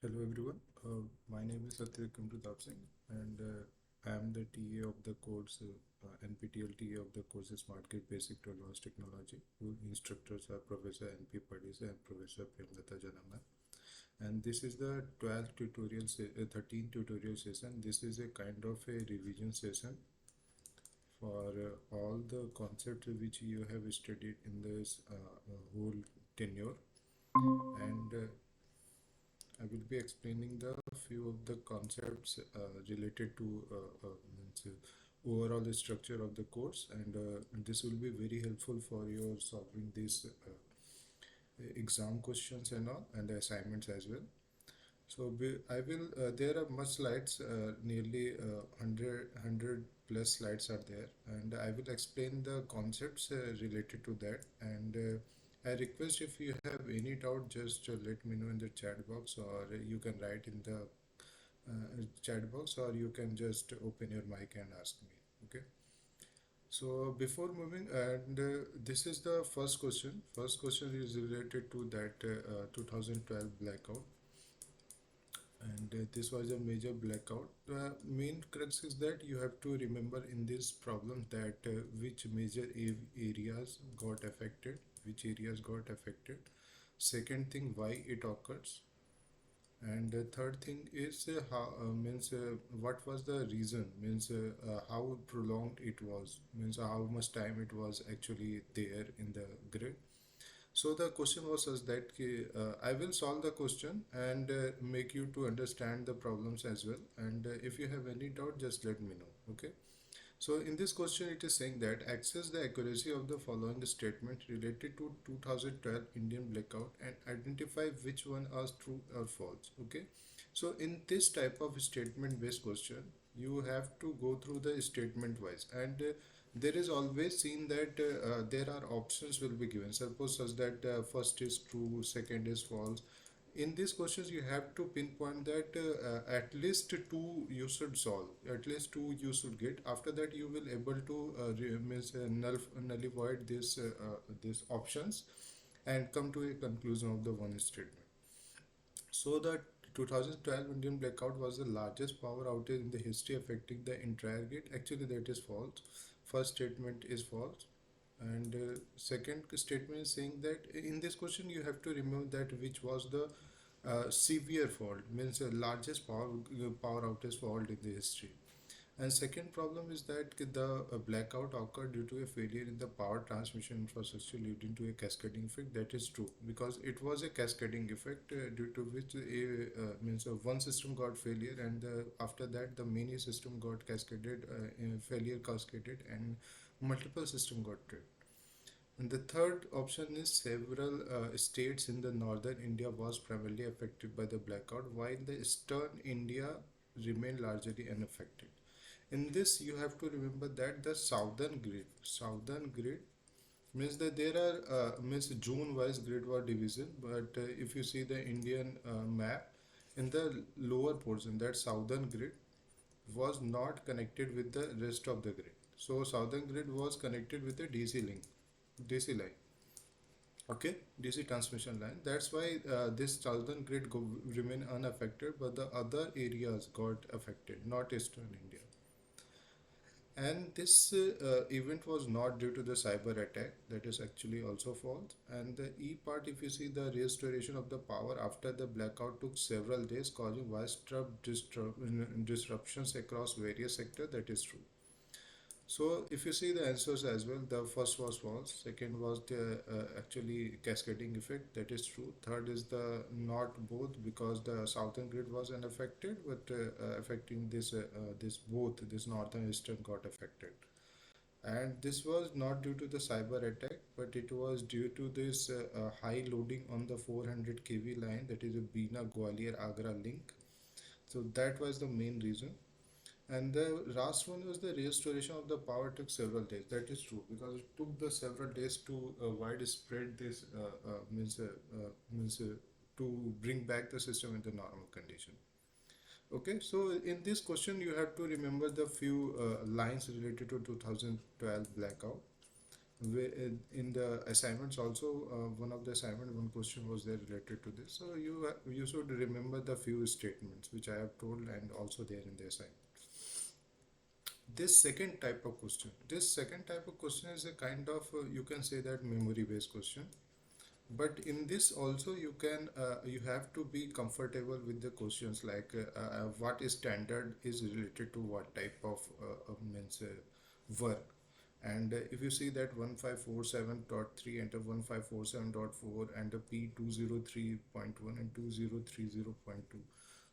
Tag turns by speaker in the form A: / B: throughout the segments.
A: Hello everyone, my name is Satyakam Pratap Singh and I am the TA of the course NPTEL TA of the course Smart Grid Basic to Advanced Technology. Whose instructors are Professor N.P. Padisa and Professor Premlata Janama. And this is the 13th tutorial session. This is a kind of a revision session for all the concepts which you have studied in this whole tenure. And I will be explaining the few of the concepts related to means, overall structure of the course, and this will be very helpful for your solving these exam questions and all, and the assignments as well. So I will. There are much slides, nearly 100 plus slides are there, and I will explain the concepts related to that. And I request if you have any doubt, just let me know in the chat box, or you can write in the chat box, or you can just open your mic and ask me. Okay. So before moving, and this is the first question. First question is related to that 2012 blackout, and this was a major blackout. The main crux is that you have to remember in this problem that which major areas got affected, second thing, why it occurs, and the third thing is how means what was the reason, means how prolonged it was, means how much time it was actually there in the grid. So the question was such that I will solve the question and make you to understand the problems as well. And if you have any doubt, just let me know. Okay. So in this question, it is saying that access the accuracy of the following statement related to 2012 Indian blackout and identify which one are true or false. Okay. So in this type of statement based question, you have to go through the statement wise, and there is always seen that there are options will be given. Suppose such that first is true, second is false. In these questions you have to pinpoint that at least two you should solve, at least two you should get. After that you will able to nullify these options and come to a conclusion of the one statement. So the 2012 Indian blackout was the largest power outage in the history affecting the entire grid. Actually, that is false. First statement is false, and second statement is saying that in this question you have to remember that which was the severe fault, means the largest power outage fault in the history. And second problem is that the blackout occurred due to a failure in the power transmission infrastructure leading to a cascading effect. That is true, because it was a cascading effect due to which one system got failure, and after that the many system got cascaded, failure cascaded, and multiple system got tripped. And the third option is several states in the northern India was primarily affected by the blackout, while the eastern India remained largely unaffected. In this you have to remember that the southern grid means that there are means zone wise grid war division, but if you see the Indian map, in the lower portion, that southern grid was not connected with the rest of the grid. So southern grid was connected with the DC line. Okay, DC transmission line. That's why this southern grid remain unaffected, but the other areas got affected, not eastern India. And this event was not due to the cyber attack. That is actually also false. And the E part, if you see, the restoration of the power after the blackout took several days, causing widespread disruptions across various sectors. That is true. So if you see the answers as well, the first was false, second was the actually cascading effect, that is true. Third is the not both, because the southern grid was unaffected, but affecting this both, this northern and eastern got affected. And this was not due to the cyber attack, but it was due to this high loading on the 400 kV line, that is a Bina Gwalior Agra link. So that was the main reason. And the last one was the restoration of the power took several days. That is true, because it took the several days to widespread this means to bring back the system in the normal condition. Okay, so in this question you have to remember the few lines related to 2012 blackout. In the assignments also, one of the assignment, one question was there related to this. So you should remember the few statements which I have told and also there in the assignment. This second type of question is a kind of you can say that memory based question. But in this also you can you have to be comfortable with the questions like what is standard is related to what type of means work. And if you see that 1547.3 enter 1547.4 and the P203.1 and 2030.2.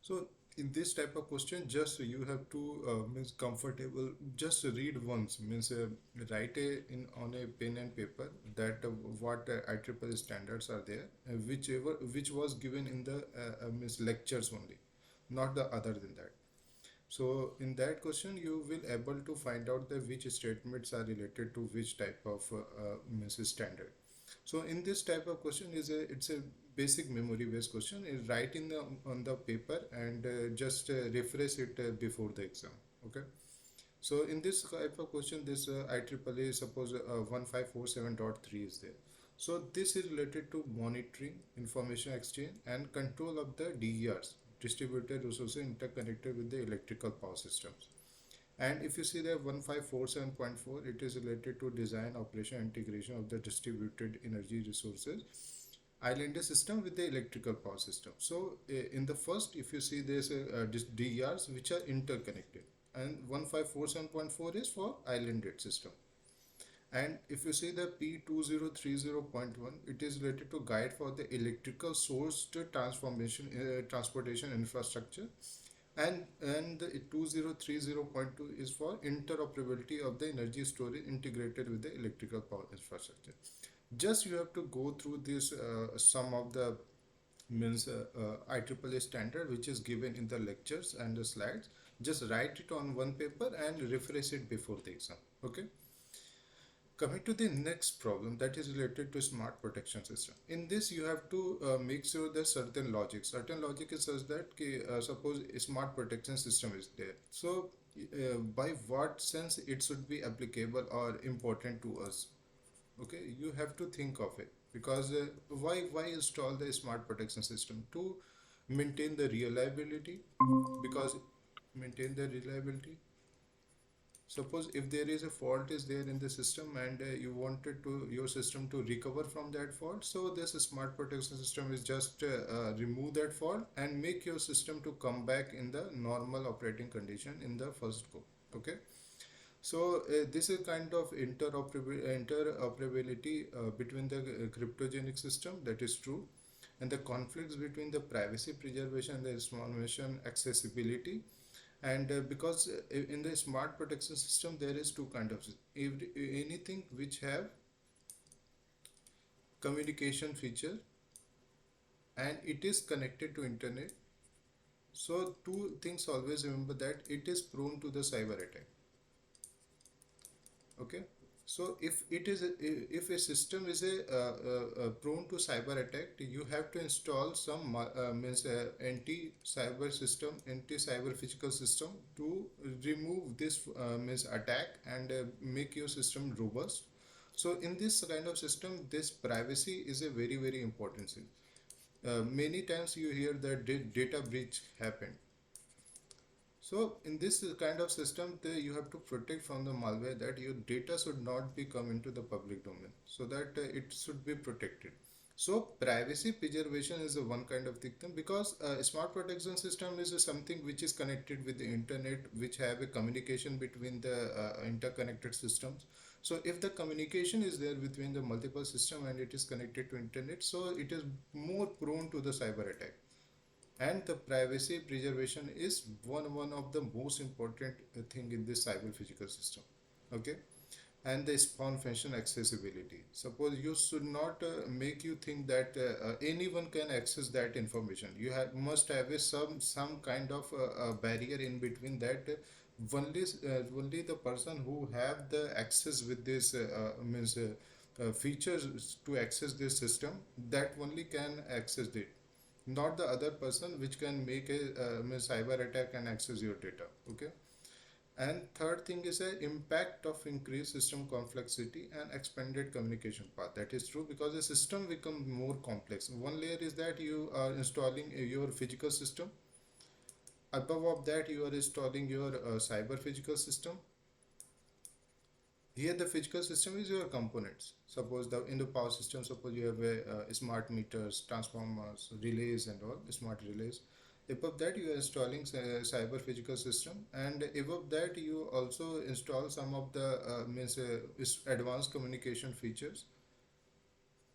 A: So in this type of question, just you have to means comfortable, just read once, means write in on a pen and paper that what IEEE standards are there, whichever which was given in the means lectures only, not the other than that. So in that question, you will able to find out the which statements are related to which type of means standard. So in this type of question is a it's a basic memory based question. Is write in the on the paper and just refresh it before the exam. Okay. So in this type of question, this IEEE suppose 1547.3 is there. So this is related to monitoring, information exchange, and control of the DERs, distributed resources interconnected with the electrical power systems. And if you see the 1547.4, it is related to design, operation, integration of the distributed energy resources island system with the electrical power system. So in the first, if you see there's DERs which are interconnected, and 1547.4 is for islanded system. And if you see the P2030.1, it is related to guide for the electrical source to transformation transportation infrastructure, and the 2030.2 is for interoperability of the energy storage integrated with the electrical power infrastructure. Just you have to go through this some of the means IEEE standard which is given in the lectures and the slides. Just write it on one paper and refresh it before the exam. Okay. Coming to the next problem, that is related to smart protection system. In this you have to make sure that certain logic is such that suppose a smart protection system is there. So by what sense it should be applicable or important to us. Okay, you have to think of it, because why install the smart protection system? To maintain the reliability, because maintain the reliability. Suppose if there is a fault is there in the system and you wanted to your system to recover from that fault, so this smart protection system is just remove that fault and make your system to come back in the normal operating condition in the first go. Okay. So this is kind of interoperability between the cryptogenic system, that is true, and the conflicts between the privacy preservation and the information accessibility. And because in the smart protection system there is two kind of anything which have communication feature and it is connected to internet. So two things always remember, that it is prone to the cyber attack. Okay. So if it is if a system is prone to cyber attack, you have to install some means anti cyber system, anti cyber physical system to remove this means attack and make your system robust. So in this kind of system, this privacy is a very important thing. Many times you hear that data breach happened. So in this kind of system, you have to protect from the malware, that your data should not be come into the public domain, so that it should be protected. So privacy preservation is a one kind of thing, because smart protection system is something which is connected with the internet, which have a communication between the interconnected systems. So if the communication is there between the multiple system and it is connected to internet, so it is more prone to the cyber attack. And the privacy preservation is one of the most important thing in this cyber physical system. Okay. And the spawn function accessibility, suppose you should not make you think that anyone can access that information. You must have a some kind of barrier in between, that only the person who have the access with this means features to access this system, that only can access it, not the other person which can make a cyber attack and access your data. Okay. And third thing is a impact of increased system complexity and expanded communication path. That is true because the system become more complex. One layer is that you are installing your physical system. Above of that, you are installing your cyber physical system. Here, the physical system is your components. Suppose the in the power system, suppose you have a smart meters, transformers, relays, and all smart relays. Above that, you are installing cyber physical system, and above that, you also install some of the means advanced communication features,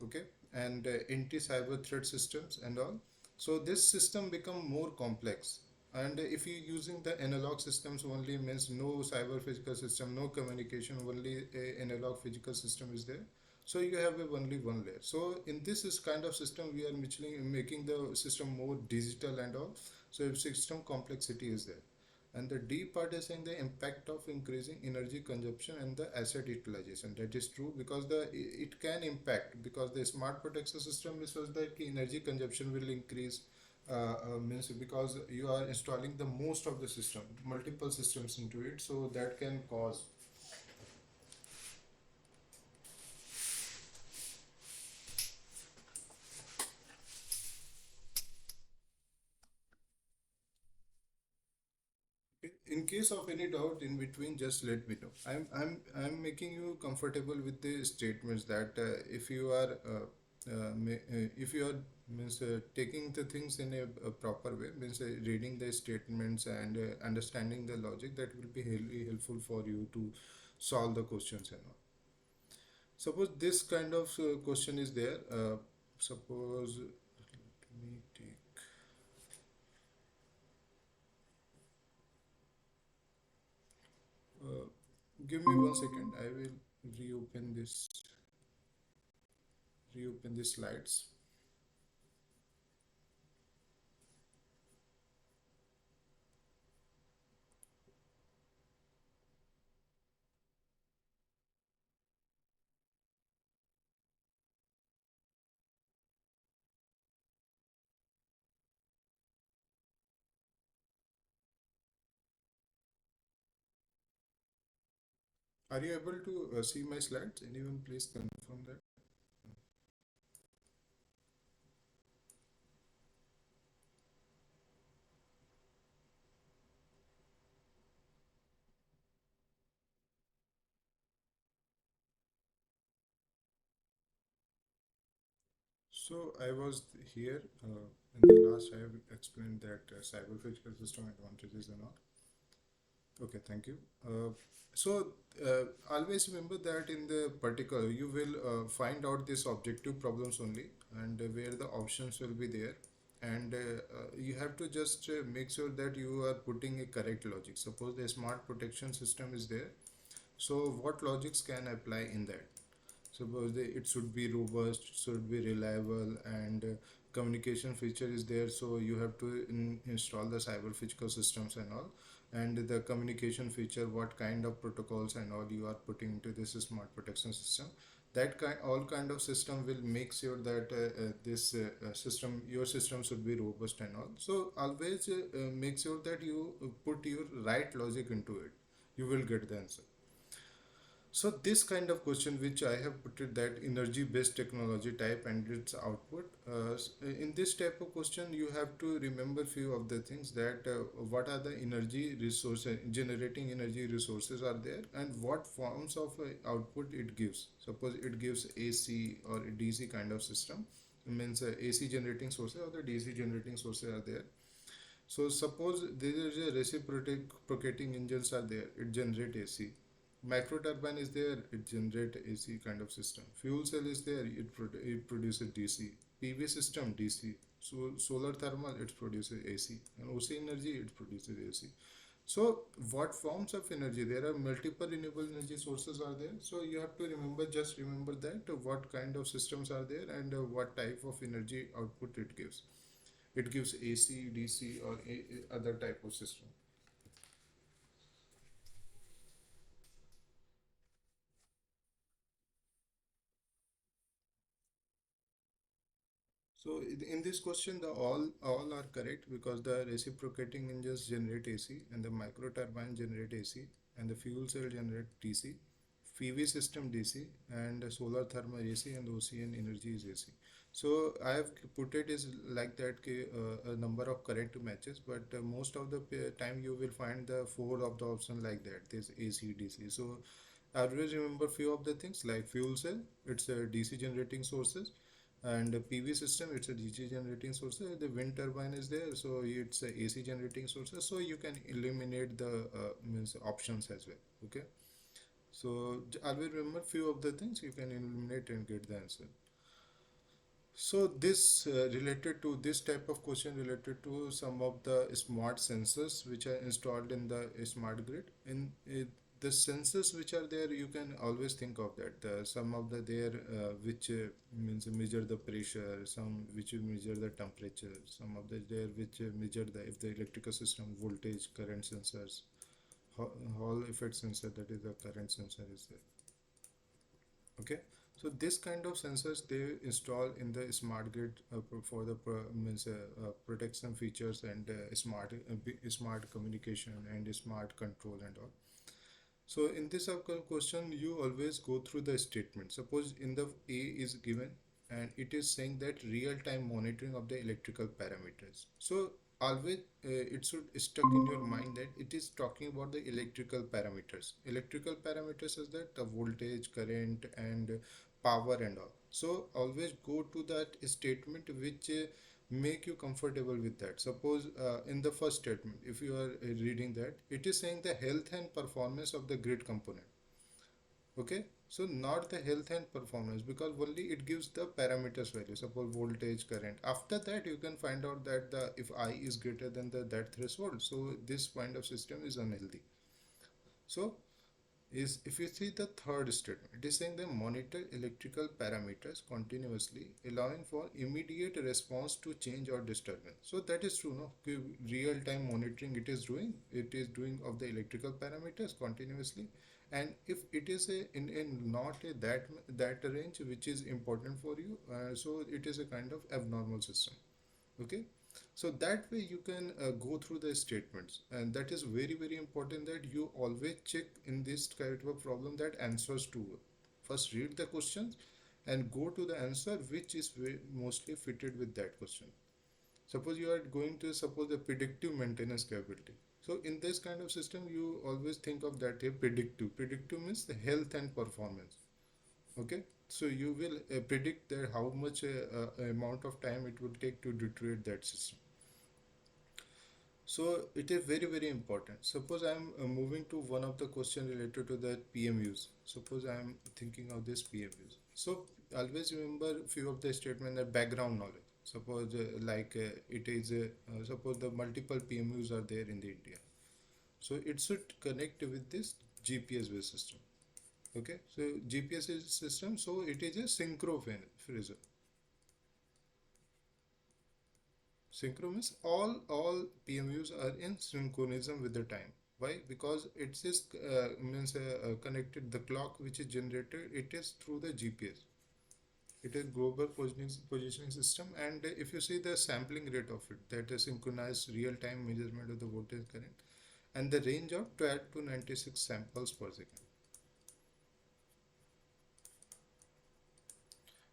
A: okay, and anti-cyber threat systems and all. So this system become more complex, and if you using the analog systems only, means no cyber physical system, no communication, only a analog physical system is there. So you have a only one layer. So in this is kind of system, we are making the system more digital and all. So if system complexity is there. And the D part is saying the impact of increasing energy consumption and the asset utilization. That is true because the it can impact because the smart protection system is such that the energy consumption will increase. Means because you are installing the most of the system, multiple systems into it, so that can cause. In case of any doubt in between, just let me know. I'm making you comfortable with the statements that if you are if you are means taking the things in a proper way, means reading the statements and understanding the logic, that will be really helpful for you to solve the questions and all. Suppose this kind of question is there. Suppose let me take. Uh, Give me 1 second. I will reopen this. Reopen the slides. Are you able to see my slides? Anyone please confirm that? So I was here in the last. I have explained that cyber physical system advantages and all. Okay, thank you. So always remember that in the particular you will find out this objective problems only, and where the options will be there, and you have to just make sure that you are putting a correct logic. Suppose the smart protection system is there, so what logics can apply in that? Suppose it should be robust, should be reliable, and communication feature is there. So you have to install the cyber physical systems and all, and the communication feature, what kind of protocols and all you are putting into this smart protection system. That kind, all kind of system will make sure that this system, your system should be robust and all. So always make sure that you put your right logic into it. You will get the answer. So this kind of question which I have put it, that energy based technology type and its output. In this type of question you have to remember few of the things, that what are the energy resources, generating energy resources are there, and what forms of output it gives. Suppose it gives AC or a DC kind of system, it means AC generating sources or the DC generating sources are there. So suppose there is a reciprocating engines are there, it generate AC. Micro turbine is there, it generate AC kind of system. Fuel cell is there, it produces DC. PV system DC. So solar thermal, it produces AC. And OC energy, it produces AC. So what forms of energy? There are multiple renewable energy sources are there. So you have to remember, just remember that what kind of systems are there, and what type of energy output it gives. It gives AC, DC, or other type of system. So in this question, the all are correct because the reciprocating engines generate AC and the micro turbine generate AC and the fuel cell generate DC, PV system DC and the solar thermal AC and the ocean energy is AC. So I have put it is like that a number of correct matches, but most of the time you will find the four of the option like that. This AC DC. So always remember few of the things like fuel cell, it's a DC generating sources, and the PV system, it's a DC generating sources. The wind turbine is there, so it's a AC generating sources. So you can eliminate the means options as well. Okay, so always remember few of the things you can eliminate and get the answer. So this related to this type of question related to some of the smart sensors which are installed in the smart grid. In the sensors which are there, you can always think of that. Some of the there which means measure the pressure, some which measure the temperature, some of the there which measure the if the electrical system voltage, current sensors, Hall effect sensor, that is the current sensor is there. Okay, so this kind of sensors they install in the smart grid for the means protection features and smart communication and smart control and all. So in this question, you always go through the statement. Suppose in the A is given and it is saying that real-time monitoring of the electrical parameters. So always it should stuck in your mind that it is talking about the electrical parameters. Electrical parameters is that the voltage, current, and power and all. So always go to that statement which make you comfortable with that. Suppose in the first statement, if you are reading that, it is saying the health and performance of the grid component. Okay, so not the health and performance because only it gives the parameters value. Suppose voltage, current. After that, you can find out that the if I is greater than the that threshold, so this kind of system is unhealthy. So is if you see the third statement, it is saying they monitor electrical parameters continuously, allowing for immediate response to change or disturbance. So that is true, no? Real time monitoring it is doing of the electrical parameters continuously, and if it is in not a that range which is important for you, so it is a kind of abnormal system. Okay, so that way you can go through the statements, and that is very important that you always check in this kind of problem that answers to first read the questions and go to the answer which is mostly fitted with that question. Suppose you are going to suppose the predictive maintenance capability. So in this kind of system you always think of that a predictive means the health and performance. Okay, so you will predict that how much amount of time it will take to deteriorate that system. So it is very important. Suppose I am moving to one of the question related to the PMUs. Suppose I am thinking of this PMUs. So always remember few of the statement that background knowledge. Suppose it is suppose the multiple PMUs are there in the India. So it should connect with this GPS based system. Okay, so GPS is system, so it is a synchro phase. Synchro means all PMUs are in synchronism with the time. Why? Because it is means connected. The clock which is generated, it is through the GPS. It is global positioning system, and if you see the sampling rate of it, that is synchronized real-time measurement of the voltage current, and the range of 12 to 96 samples per second.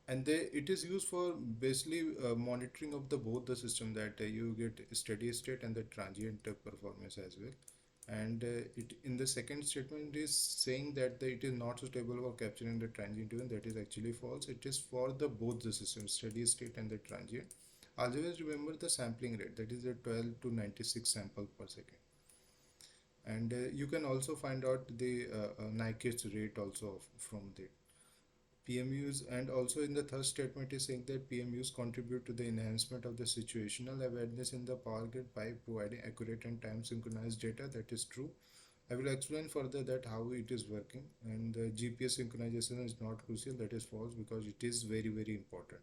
A: And it is used for basically monitoring of the both the system that you get steady state and the transient performance as well. And it in the second statement it is saying that it is not suitable for capturing the transient event. That is actually false. It is for the both the systems, steady state and the transient. Always remember the sampling rate, that is a 12 to 96 sample per second. And you can also find out the Nyquist rate also from there. PMUs, and also in the third statement is saying that PMUs contribute to the enhancement of the situational awareness in the power grid by providing accurate and time synchronized data. That is true. I will explain further that how it is working, and the GPS synchronization is not crucial. That is false because it is very important.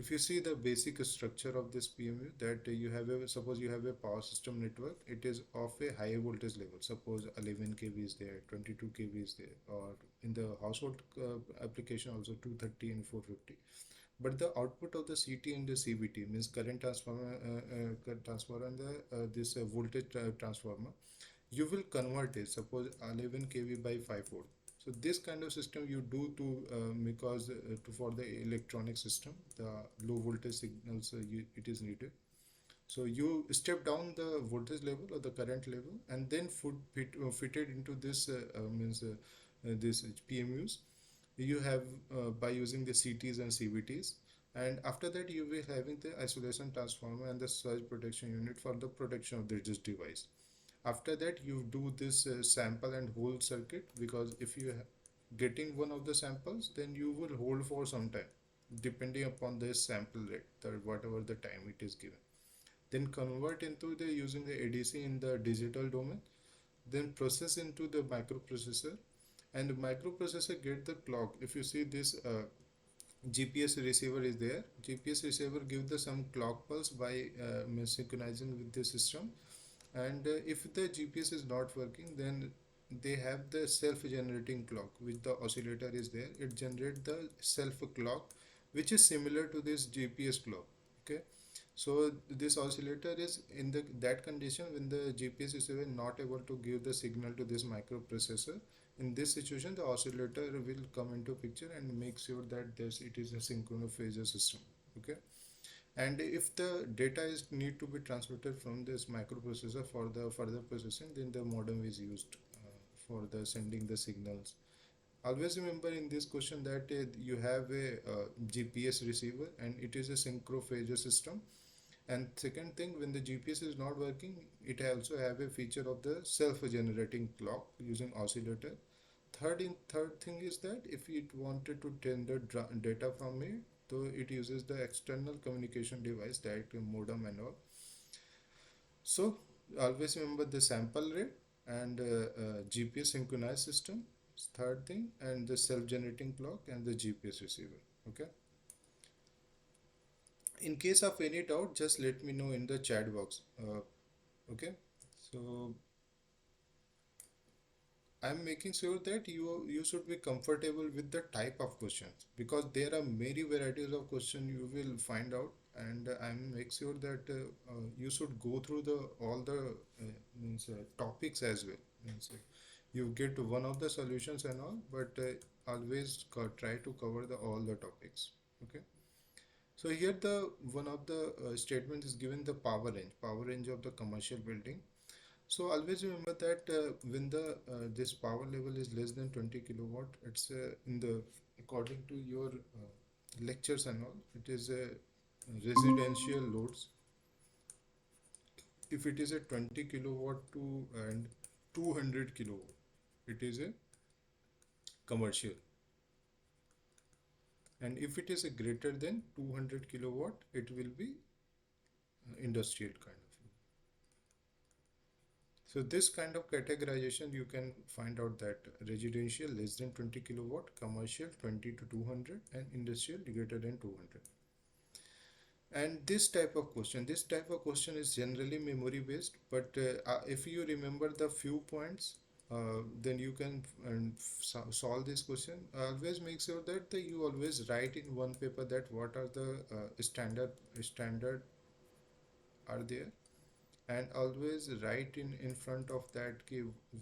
A: If you see the basic structure of this PMU, that you have a suppose you have a power system network, it is of a high voltage level. Suppose 11 kV is there, 22 kV is there, or in the household application also 230 and 450. but the output of the CT and the CVT means current transformer, transformer and the this voltage transformer, you will convert it, suppose 11 kV by 5 volt. So this kind of system you do to because for the electronic system, the low voltage signals it is needed. So you step down the voltage level or the current level and then fit it into this means this PMUs you have by using the CTs and CVTs. And after that you will having the isolation transformer and the surge protection unit for the protection of this device. After that you do this sample and hold circuit, because if you getting one of the samples, then you will hold for some time depending upon the sample rate, whatever the time it is given. Then convert into the using the ADC in the digital domain, then process into the microprocessor, and the microprocessor get the clock. If you see this GPS receiver is there, GPS receiver give the some clock pulse by synchronizing with the system. And if the GPS is not working, then they have the self-generating clock which the oscillator is there, it generate the self clock which is similar to this GPS clock. Okay, so this oscillator is in the that condition when the GPS is even not able to give the signal to this microprocessor. In this situation, the oscillator will come into picture and make sure that this it is a synchronous phasor system. Okay, and if the data is need to be transmitted from this microprocessor for the further processing, then the modem is used for the sending the signals. Always remember in this question that you have a GPS receiver and it is a synchro phasor system. And second thing, when the GPS is not working, it also have a feature of the self-generating clock using oscillator. Third thing is that if it wanted to tender data from it, so it uses the external communication device, that modem and all. So always remember the sample rate and GPS synchronized system. Third thing, and the self-generating clock and the GPS receiver. Okay. In case of any doubt, just let me know in the chat box. Okay. So I'm making sure that you should be comfortable with the type of questions, because there are many varieties of question you will find out, and I'm make sure that you should go through the all the means topics as well. Means you get one of the solutions and all, but always try to cover the all the topics. Okay. So here the one of the statement is given the power range of the commercial building. So always remember that when the this power level is less than 20 kilowatt, it's in the according to your lectures and all, it is a residential loads. If it is a 20 kilowatt to and 200 kilowatt, it is a commercial. And if it is a greater than 200 kilowatt, it will be industrial kind of. So this kind of categorization you can find out that residential less than 20 kilowatt, commercial 20 to 200, and industrial greater than 200. And this type of question is generally memory based, but if you remember the few points, then you can solve this question. Always make sure that you always write in one paper that what are the standard are there, and always write in front of that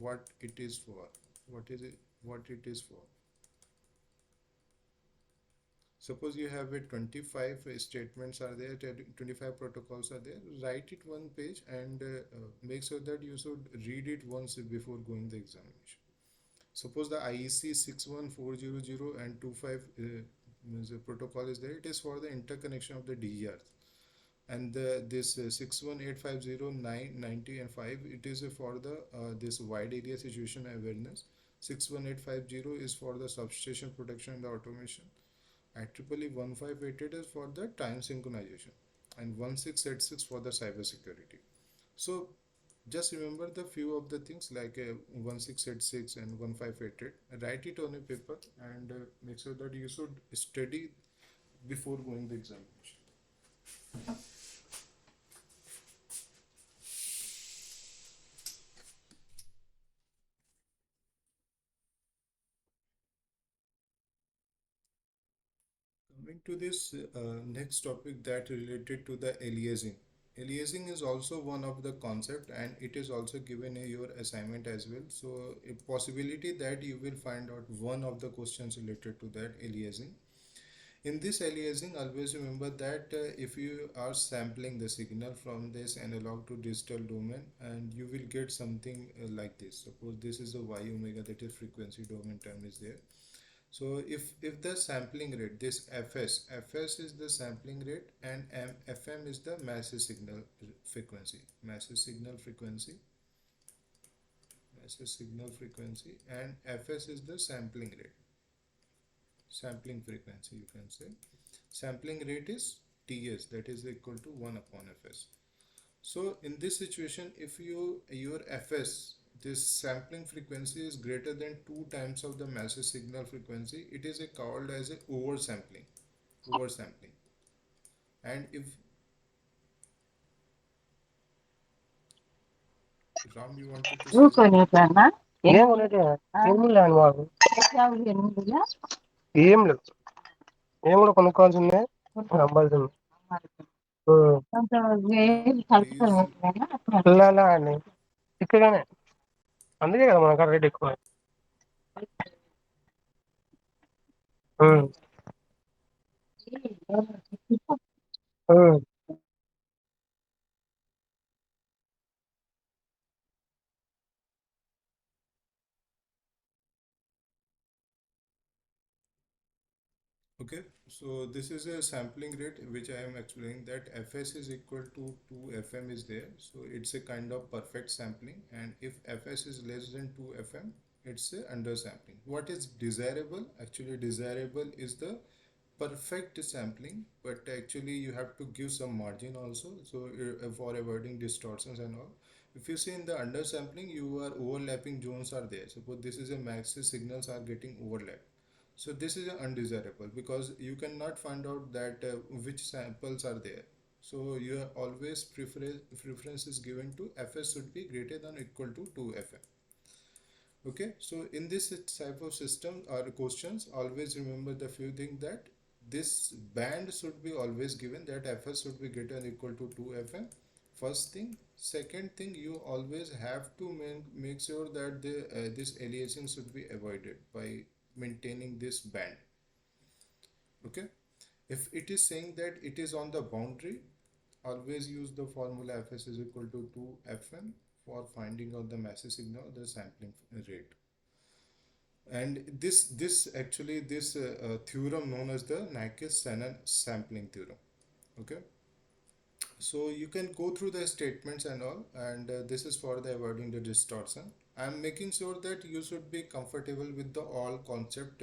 A: what it is for, what it is for. Suppose you have a 25 statements are there, 25 protocols are there, write it one page and make sure that you should read it once before going the examination. Suppose the IEC 61400 and 25 means the protocol is there, it is for the interconnection of the DERs. And this 61850 and 5, it is for the this wide area situation awareness. 61850 is for the substation protection and the automation. IEEE 1588 is for the time synchronization, and 1686 for the cyber security. So just remember the few of the things like 1686 and 1588, write it on a paper, and make sure that you should study before going the examination. Coming to this next topic that related to the aliasing. Aliasing is also one of the concept and it is also given in your assignment as well. So a possibility that you will find out one of the questions related to that aliasing. In this aliasing, always remember that if you are sampling the signal from this analog to digital domain, and you will get something like this. Suppose this is a y omega, that is frequency domain term is there. So if the sampling rate, this Fs is the sampling rate, and Fm is the massive signal frequency, massive signal frequency, and Fs is the sampling rate, sampling frequency you can say. Sampling rate is Ts, that is equal to 1 upon Fs. So in this situation, if your Fs, this sampling frequency is greater than 2 times of the massive signal frequency, it is called as a oversampling. And if Ram, you wanted to say something?
B: ఏం కొనేటి ఏం లేని మాకు ఏం లేవు ఏం కూడా కొనుక్కోవాల్సిందే కంపల్సింది
A: Please,
B: పిల్లలా అండి ఇక్కడనే అందుకే కదా మన కాడ రేట్ ఎక్కువ ఉమ్, ఉమ్.
A: okay, so this is a sampling rate which I am explaining, that Fs is equal to 2 Fm is there. So it's a kind of perfect sampling, and if Fs is less than 2 Fm, it's a undersampling. What is desirable? Actually, desirable is the perfect sampling, but actually you have to give some margin also, so for avoiding distortions and all. If you see in the undersampling, you are overlapping zones are there. Suppose this is a massive signals are getting overlapped, so this is undesirable because you cannot find out that which samples are there. So you are always preference is given to Fs should be greater than or equal to 2 Fm. Okay, so in this type of system or questions, always remember the few things, that this band should be always given, that Fs should be greater than or equal to 2 Fm. First thing. Second thing, you always have to make sure that this aliasing should be avoided by maintaining this band. Okay, if it is saying that it is on the boundary, always use the formula Fs is equal to 2 Fm for finding out the massive signal, the sampling rate. And this actually this theorem known as the Nyquist-Shannon sampling theorem. Okay, so you can go through the statements and all, and this is for the avoiding the distortion. I'm making sure that you should be comfortable with the all concept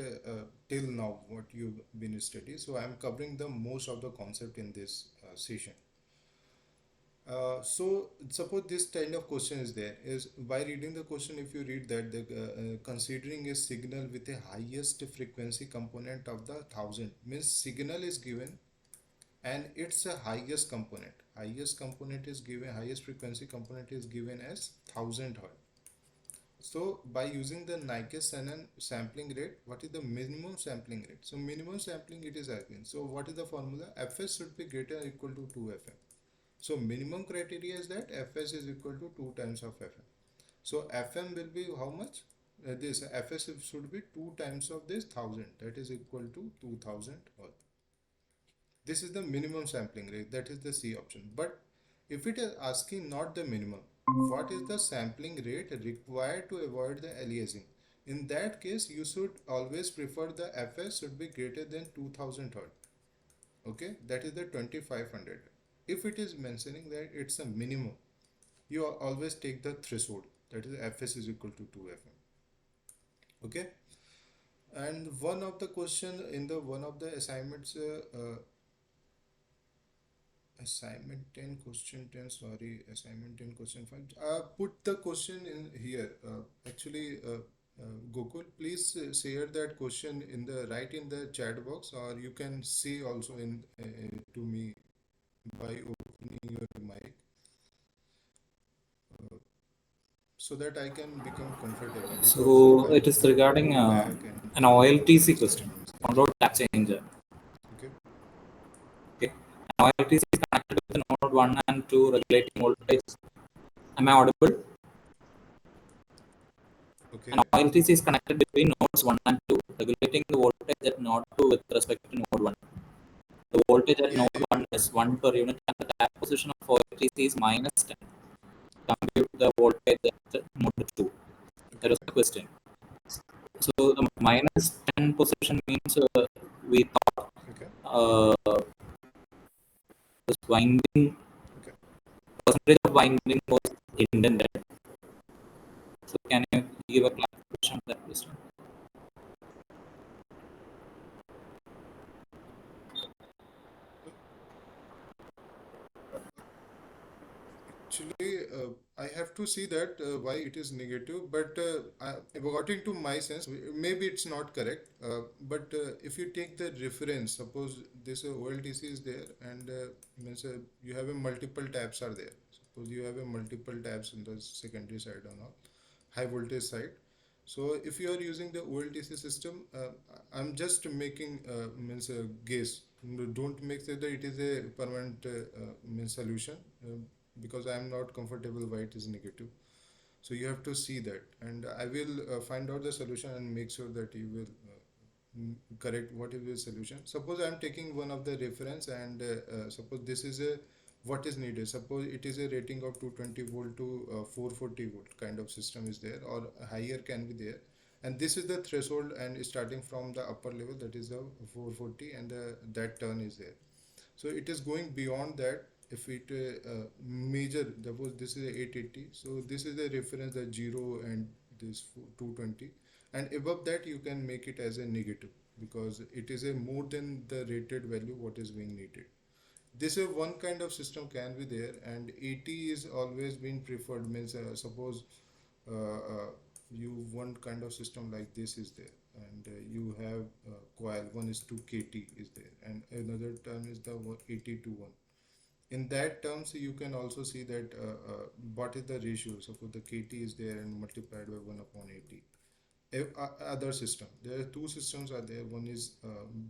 A: till now what you've been studying. So I'm covering the most of the concept in this session. So suppose this kind of question is there, is by reading the question, if you read that the considering a signal with a highest frequency component of the 1000, means signal is given and its a highest component is given, highest frequency component is given as 1000 hertz. So by using the Nyquist-Shannon sampling rate, what is the minimum sampling rate? So minimum sampling it is again. So what is the formula? Fs should be greater or equal to 2 Fm. So minimum criteria is that Fs is equal to 2 times of Fm. So Fm will be how much? This Fs should be 2 times of this 1000, that is equal to 2000 Hertz. This is the minimum sampling rate, that is the C option. But if it is asking not the minimum, what is the sampling rate required to avoid the aliasing? In that case, you should always prefer the Fs should be greater than 2000 Hertz. Okay, that is the 2500. If it is mentioning that it's a minimum, you always take the threshold, that is Fs is equal to 2 Fm. Okay, and one of the question in the one of the assignments assignment 10 question 10, sorry, assignment 10 question 5, put the question in here. Actually Gokul, please share that question in the right in the chat box, or you can see also in to me by opening your mic, uh, so that I can become comfortable, because
C: So
A: I
C: it
A: will
C: is
A: not
C: regarding
A: go back and
C: an
A: repeat
C: OLTC
A: this
C: question
A: assignments
C: on
A: again.
C: road tap changer.
A: Okay.
C: Now OLTC is connected with the node 1 and 2 regulating voltage. Am I audible? And
A: Okay.
C: OLTC is connected between nodes 1 and 2, regulating the voltage at node 2 with respect to node 1. The voltage at
A: Yeah.
C: node 1 is 1 per unit and the tap position of OLTC is minus 10. Compute the voltage at node 2. That
A: Okay.
C: is the question. So the minus 10 position means we thought
A: Okay.
C: this winding,
A: Okay.
C: percentage of winding was indented. So can you give a clarification on that question?
A: Actually, I have to see that why it is negative, but according to my sense, maybe it's not correct. But if you take the reference, suppose this OLTC is there, and means you have a multiple tabs are there. Suppose you have a multiple tabs in the secondary side or not, high voltage side. So if you are using the OLTC system, I'm just making means a guess. Don't make say that it is a permanent means solution. Because I am not comfortable why it is negative. So you have to see that, and I will find out the solution and make sure that you will correct what is the solution. Suppose I am taking one of the reference, and suppose this is a what is needed. Suppose it is a rating of 220 volt to 440 volt kind of system is there, or higher can be there, and this is the threshold, and starting from the upper level, that is the 440, and that turn is there. So it is going beyond that. If it measure, suppose this is a 880, so this is the reference, the 0 and this 220, and above that you can make it as a negative, because it is a more than the rated value what is being needed. This is one kind of system can be there, and 80 is always been preferred. Means suppose uh, uh, you one kind of system like this is there, and you have coil 1 is to kt is there, and another term is the 80 to 1. In that terms you can also see that what is the ratio. Suppose the kt is there and multiplied by 1 upon 80. Other system, there are two systems are there, one is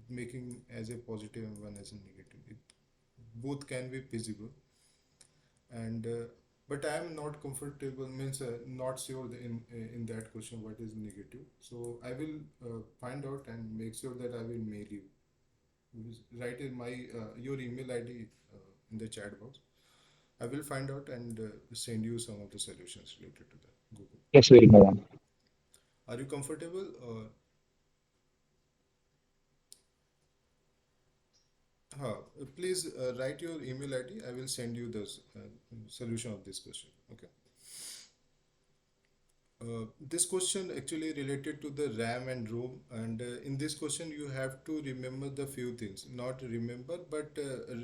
A: making as a positive and one as a negative. Both can be feasible, and but I am not comfortable, means not sure in that question what is negative. So I will find out and make sure that I will mail you. Write in my your email ID in the chat box. I will find out and send you some of the solutions related to that. Google.
B: Yes, very much.
A: Are you comfortable? Or please write your email ID. I will send you the solution of this question. Okay. This question actually related to the RAM and ROM, and in this question you have to remember the few things. Not remember, but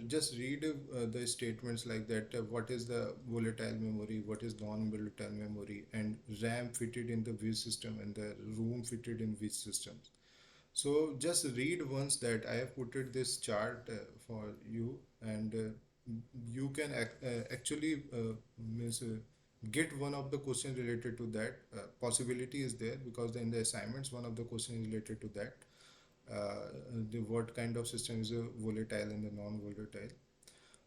A: just read the statements like that. What is the volatile memory? What is non-volatile memory? And RAM fitted in the which system, and the ROM fitted in which systems. So just read once that I have put it this chart for you, and you can actually means, get one of the questions related to that. Possibility is there, because in the assignments one of the questions is related to that. The what kind of system is a volatile and the non-volatile.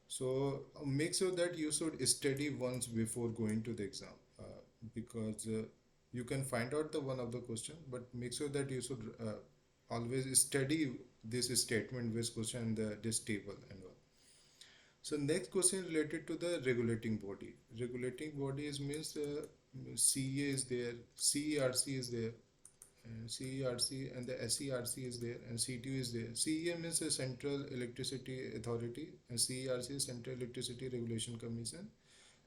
A: So make sure that you should study once before going to the exam, because you can find out the one of the question, but make sure that you should always study this statement, this question, this table and all. So next question related to the regulating body. Regulating body is means CA is there, CERC is there, and CERC and the SERC is there, and CTU is there. CEA means the Central Electricity Authority, and CERC is Central Electricity Regulation Commission.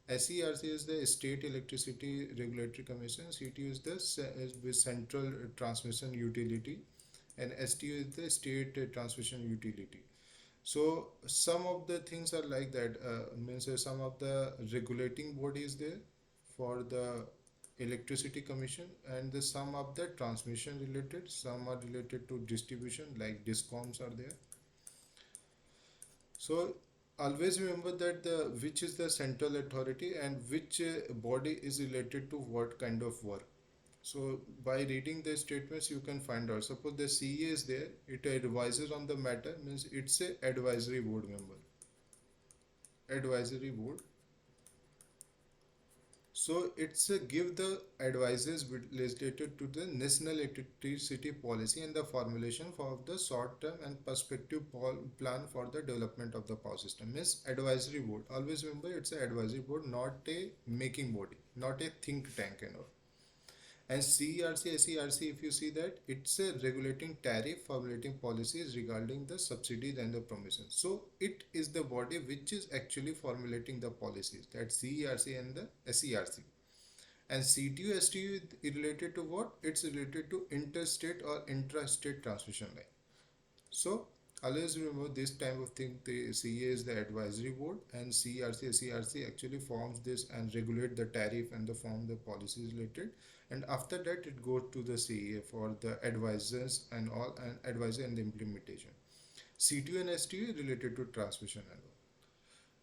A: SERC is the State Electricity Regulatory Commission. CTU is the Central Transmission Utility, and STU is the State Transmission Utility. So some of the things are like that. Means some of the regulating bodies there for the electricity commission, and the some of the transmission related, some are related to distribution like discoms are there. So always remember that the which is the central authority and which body is related to what kind of work. So by reading the statements you can find out. Suppose the CA is there, it advises on the matter, means it's a advisory board member. advisory board. So it's give the advices related to the national electricity policy and the formulation for the short term and perspective plan for the development of the power system. Means advisory board. Always remember it's an advisory board, not a making body, not a think tank and all. And CERC, SERC, if you see that, it's a regulating tariff, formulating policies regarding the subsidies and the promotions. So it is the body which is actually formulating the policies. That's CERC and the SERC. And CTU, STU is related to what? It's related to interstate or intrastate transmission line. So always remember this type of thing. The CA is the advisory board, and CRC, CRC actually forms this and regulate the tariff and the form the policies related. And after that, it goes to the CA for the advisors and all, and advisor and the implementation. CTU and STU is related to transmission and all.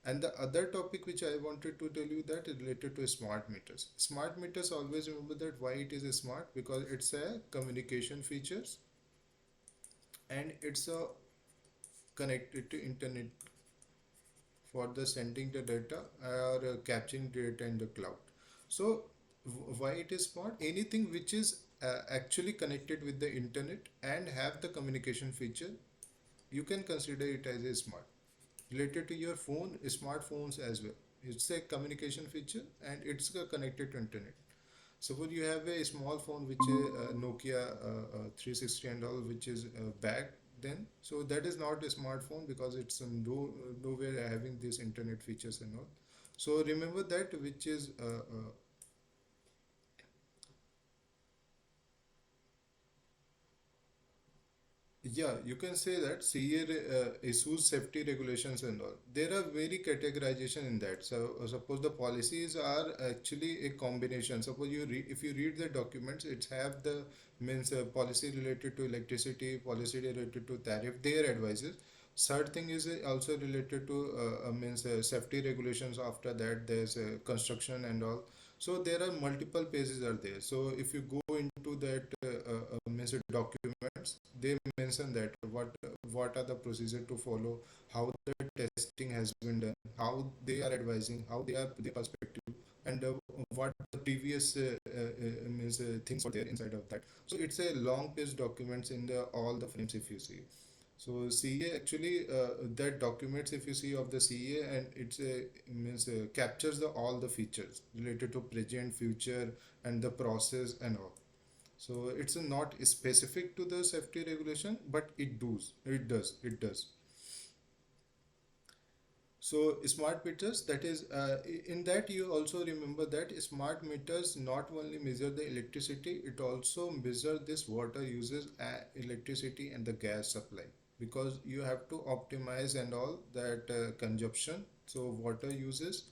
A: And the other topic which I wanted to tell you that is related to smart meters. Smart meters, always remember that why it is a smart, because it's a communication features and it's a connected to internet for the sending the data or capturing data in the cloud. So why it is smart? Anything which is actually connected with the internet and have the communication feature, you can consider it as a smart. Related to your phone, smartphones as well, it's a communication feature and it's connected to internet. Suppose you have a small phone which is Nokia 360 and all, which is back then, so that is not a smartphone because it's nowhere having these internet features and all. So remember that which is yeah, you can say that CA issues safety regulations and all. There are very categorization in that. So suppose the policies are actually a combination. Suppose you read, if you read the documents, it's have the means policy related to electricity, policy related to tariff, their advices. Third thing is also related to means safety regulations. After that, there's construction and all. So there are multiple pages are there. So if you go into that means documents, they mention that what are the procedure to follow, how the testing has been done, how they are advising, how they are their perspective, and what the previous means things are there inside of that. So it's a long page documents in the all the frames if you see. So CA actually that documents if you see of the CA, and it's a means captures the all the features related to present, future, and the process and all. So it's not specific to the safety regulation, but it does. So smart meters, that is in that you also remember that smart meters not only measure the electricity, it also measure this water uses, electricity and the gas supply, because you have to optimize and all that consumption. So water uses,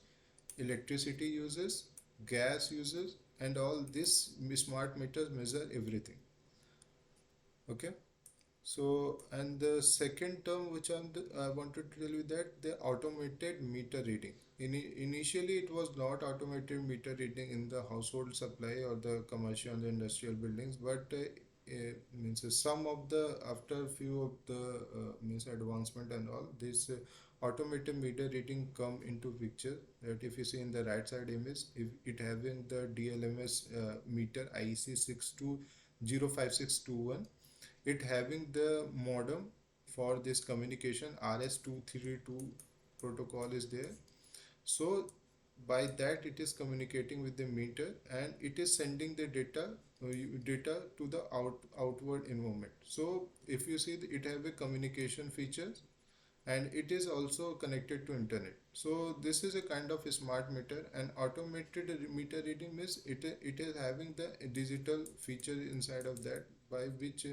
A: electricity uses, gas uses, and all this smart meters measure everything. Okay. So, and the second term which I wanted to tell you that the automated meter reading. Initially, it was not automated meter reading in the household supply or the commercial and the industrial buildings, but means some of the after few of the means advancement and all this automated meter reading come into picture. That if you see in the right side image, if it having the DLMS meter IEC 620561, it having the modem for this communication RS232 protocol is there. So by that it is communicating with the meter and it is sending the data to the outward environment. So if you see it have a communication features and it is also connected to internet. So this is a kind of a smart meter, and automated meter reading means it is having the digital feature inside of that, by which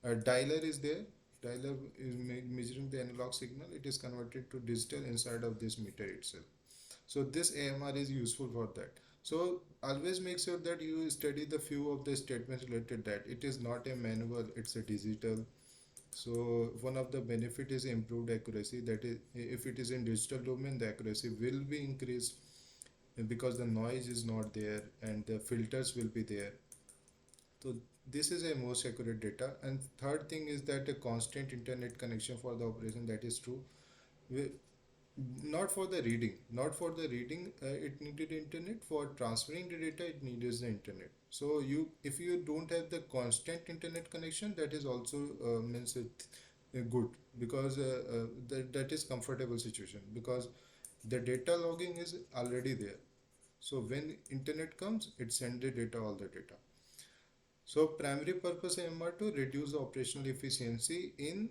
A: dialer is there. Dialer is measuring the analog signal, it is converted to digital inside of this meter itself. So this AMR is useful for that. So always make sure that you study the few of the statements related that it is not a manual, it's a digital. So one of the benefit is improved accuracy. That is, if it is in digital domain, the accuracy will be increased because the noise is not there and the filters will be there. So this is a most accurate data. And third thing is that a constant internet connection for the operation. That is true. Not for the reading. Not for the reading. It needed internet. For transferring the data, it needs the internet. So if you don't have the constant internet connection, that is also means it good, because that is comfortable situation, because the data logging is already there. So when internet comes, it sends the data, all the data. So primary purpose of MR to reduce the operational efficiency in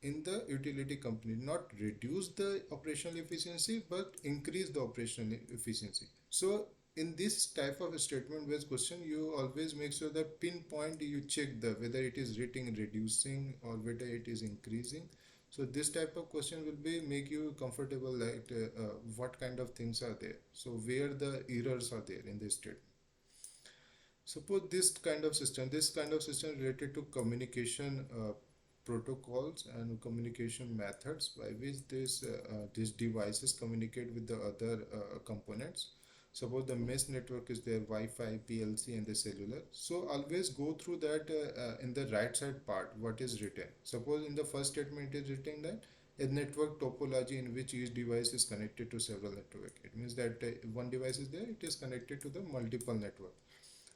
A: the utility company, not reduce the operational efficiency but increase the operational efficiency. So in this type of statement based question, you always make sure that pinpoint, you check the whether it is rating reducing or whether it is increasing. So this type of question will be make you comfortable, like what kind of things are there, so where the errors are there in this statement. Suppose this kind of system related to communication protocols and communication methods by which these devices communicate with the other components. Suppose the mesh network is there, Wi-Fi, PLC, and the cellular. So always go through that in the right side part, what is written. Suppose in the first statement it is written that a network topology in which each device is connected to several network. It means that one device is there, it is connected to the multiple network,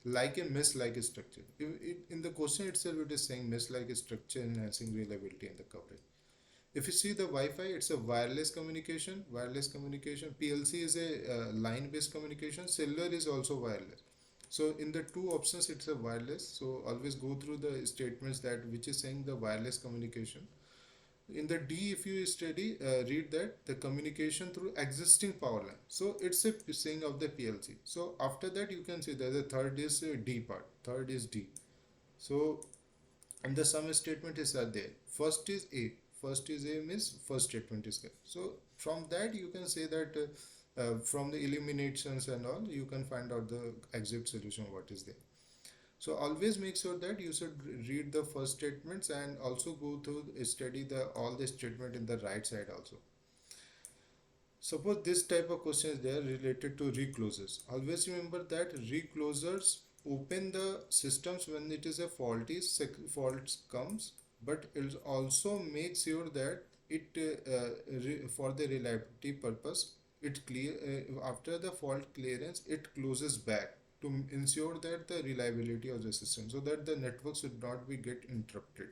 A: like a mesh-like structure. In the question itself, it is saying mesh-like structure enhancing reliability and the coverage. If you see the Wi-Fi, it's a wireless communication. Wireless communication. PLC is a line-based communication. Cellular is also wireless. So in the two options, it's a wireless. So always go through the statements that which is saying the wireless communication. In the D, if you study, read that the communication through existing power line. So it's a saying of the PLC. So after that, you can see that the third is D part. Third is D. So and the sum statement is there. First is A. First is A means first statement is correct. So from that you can say that from the eliminations and all, you can find out the exact solution what is there. So always make sure that you should read the first statements and also go through study the all the statement in the right side also. Suppose this type of question is there related to reclosers. Always remember that reclosers open the systems when it is a fault comes, but it also makes sure that it for the reliability purpose, it clear after the fault clearance, it closes back to ensure that the reliability of the system, so that the network should not be get interrupted.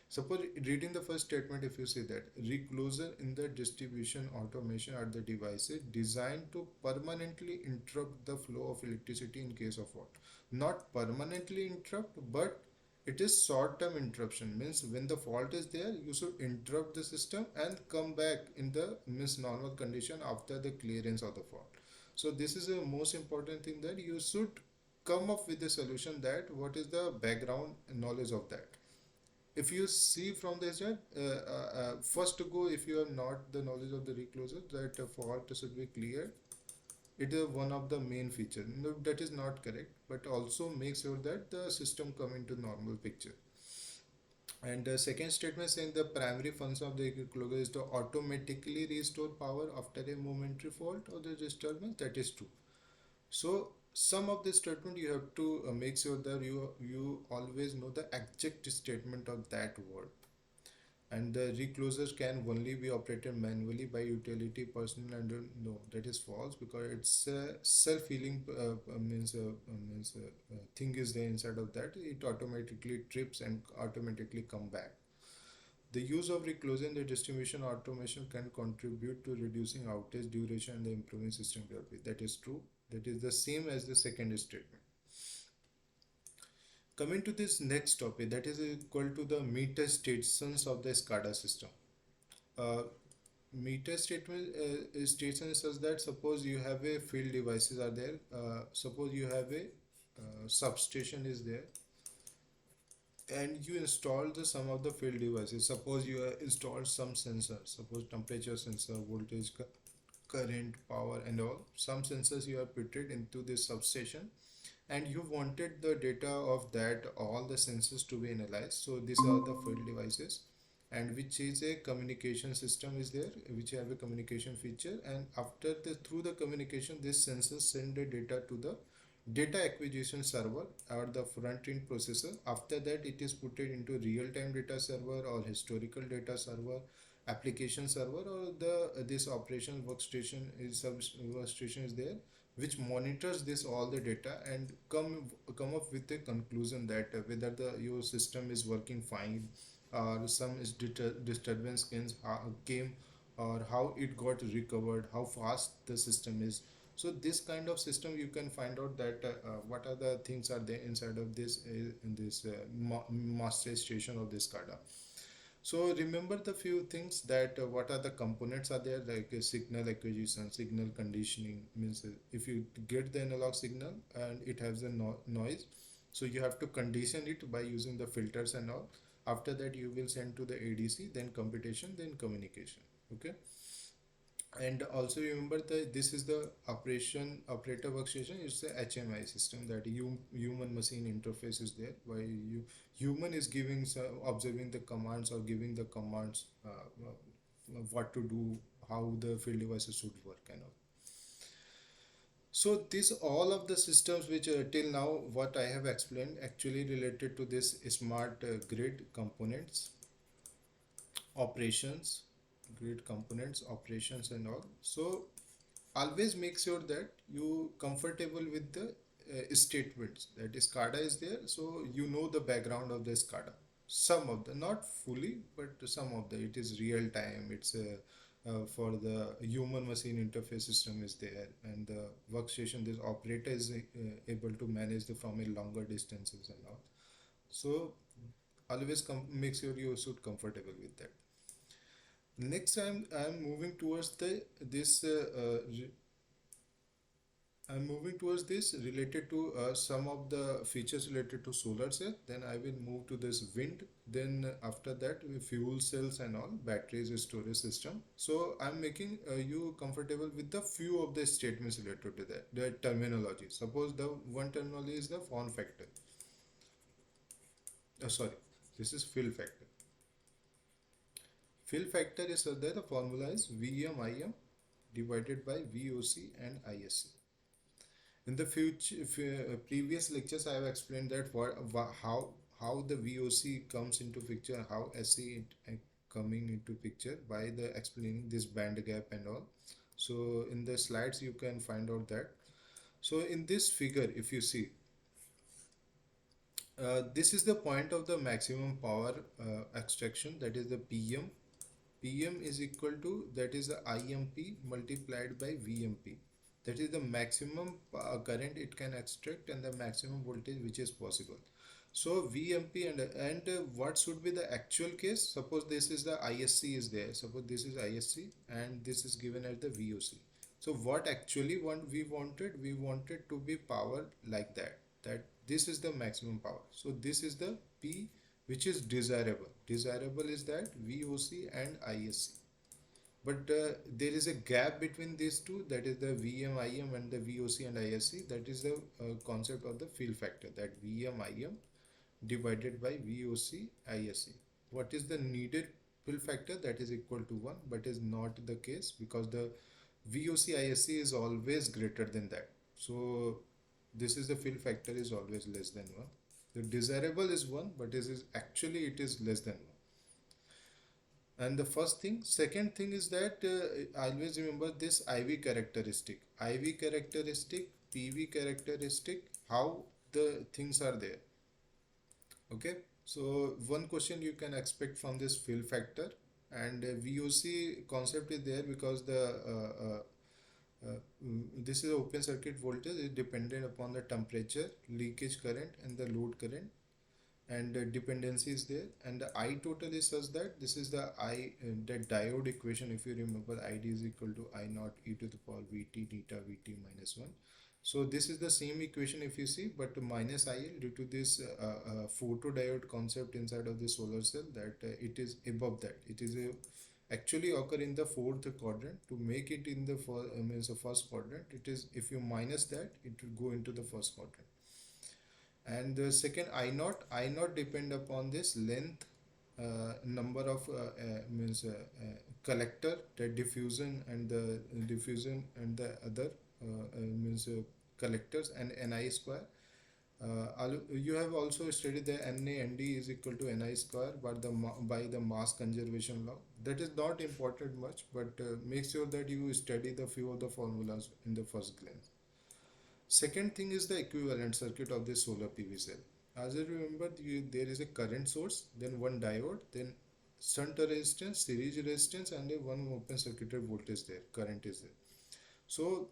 A: Suppose reading the first statement, if you say that recloser in the distribution automation are the devices designed to permanently interrupt the flow of electricity in case of fault. Not permanently interrupt, but it is short-term interruption. Means when the fault is there, you should interrupt the system and come back in the means normal condition after the clearance of the fault. So this is the most important thing, that you should come up with a solution that what is the background knowledge of that. If you see from this first to go, if you have not the knowledge of the recloser, that fault should be cleared. It is one of the main feature. No, that is not correct, but also make sure that the system come into normal picture. And the second statement saying the primary function of the recloser is to automatically restore power after a momentary fault or the disturbance. That is true. So some of the statement you have to make sure that you always know the exact statement of that word. And the reclosers can only be operated manually by utility personnel, and no, that is false, because it's a self-healing thing is there inside of that. It automatically trips and automatically come back. The use of recloser in the distribution automation can contribute to reducing outage duration and the improving system reliability. That is true. That is the same as the second statement. Coming to this next topic, that is equal to the meter stations of the SCADA system. Meter statement station is such that suppose you have a field devices are there. Suppose you have a substation is there, and you install the some of the field devices. Suppose you installed some sensors, suppose temperature sensor, voltage, current, power, and all. Some sensors you have put it into this substation, and you wanted the data of that all the sensors to be analyzed. So these are the field devices, and which is a communication system is there, which have a communication feature, and after the through the communication, this sensors send the data to the data acquisition server or the front end processor. After that, it is put it into real time data server or historical data server, application server or the this operation workstation is workstation is there, which monitors this all the data and come up with a conclusion that whether the your system is working fine or some is disturbance came, or how it got recovered, how fast the system is. So this kind of system you can find out that what are the things are there inside of this in this master station of this SCADA. So remember the few things that what are the components are there, like signal acquisition, signal conditioning means if you get the analog signal and it has a noise, so you have to condition it by using the filters and all. After that you will send to the ADC, then computation, then communication. Okay. And also remember that this is the operator workstation. It's a HMI system, that human machine interface is there, where human is giving observing the commands or giving the commands, what to do, how the field devices should work and all. So this all of the systems which till now what I have explained actually related to this smart grid components, operations, grid components, operations and all. So always make sure that you comfortable with the statements, that SCADA is there, so you know the background of the SCADA, some of the, not fully, but some of the, it is real time, it's for the human machine interface system is there, and the workstation, this operator is able to manage the from a longer distances and all. So always make sure you should comfortable with that. Next, I'm moving towards the this I'm moving towards this related to some of the features related to solar cell. Then I will move to this wind. Then after that, fuel cells and all, batteries, storage system. So I'm making you comfortable with the few of the statements related to that, the terminology. Suppose the one terminology is the form factor. Sorry, this is fill factor. Fill factor is so that the formula is VMIM divided by VOC and ISC. In the future, previous lectures, I have explained that how the VOC comes into picture, how SC coming into picture by the explaining this band gap and all. So in the slides you can find out that. So in this figure, if you see, this is the point of the maximum power extraction, that is the PM. PM is equal to, that is the IMP multiplied by VMP. That is the maximum current it can extract and the maximum voltage which is possible. So VMP and what should be the actual case? Suppose this is the ISC is there. Suppose this is ISC and this is given as the VOC. So what actually we wanted to be power like that. That this is the maximum power. So this is the P which is desirable. Desirable is that VOC and ISC. But there is a gap between these two, that is the VMIM and the VOC and ISC. That is the concept of the fill factor, that VMIM divided by VOC ISC. What is the needed fill factor? That is equal to 1, but is not the case because the VOC ISC is always greater than that. So this is the fill factor is always less than 1. The desirable is 1, but it is less than 1. And the first thing. Second thing is that always remember this IV characteristic, PV characteristic, how the things are there. Okay, so one question you can expect from this fill factor, and VOC concept is there because the this is open circuit voltage is dependent upon the temperature, leakage current and the load current, and dependency is there, and the I total is such that this is the the diode equation. If you remember, ID is equal to I naught e to the power Vt theta Vt minus 1. So this is the same equation if you see, but minus IL due to this photodiode concept inside of the solar cell, that it is above that. It is actually occur in the fourth quadrant. To make it in the first quadrant, it is, if you minus that, it will go into the first quadrant. And the second I naught depend upon this length, number of collector, the diffusion and the other collectors, and Ni square. You have also studied the NA/ND is equal to Ni square by the mass conservation law. That is not important much, but make sure that you study the few of the formulas in the first glance. Second thing is the equivalent circuit of the solar PV cell. As you remember, there is a current source, then one diode, then shunt resistance, series resistance, and a one open circuited voltage there. Current is there. So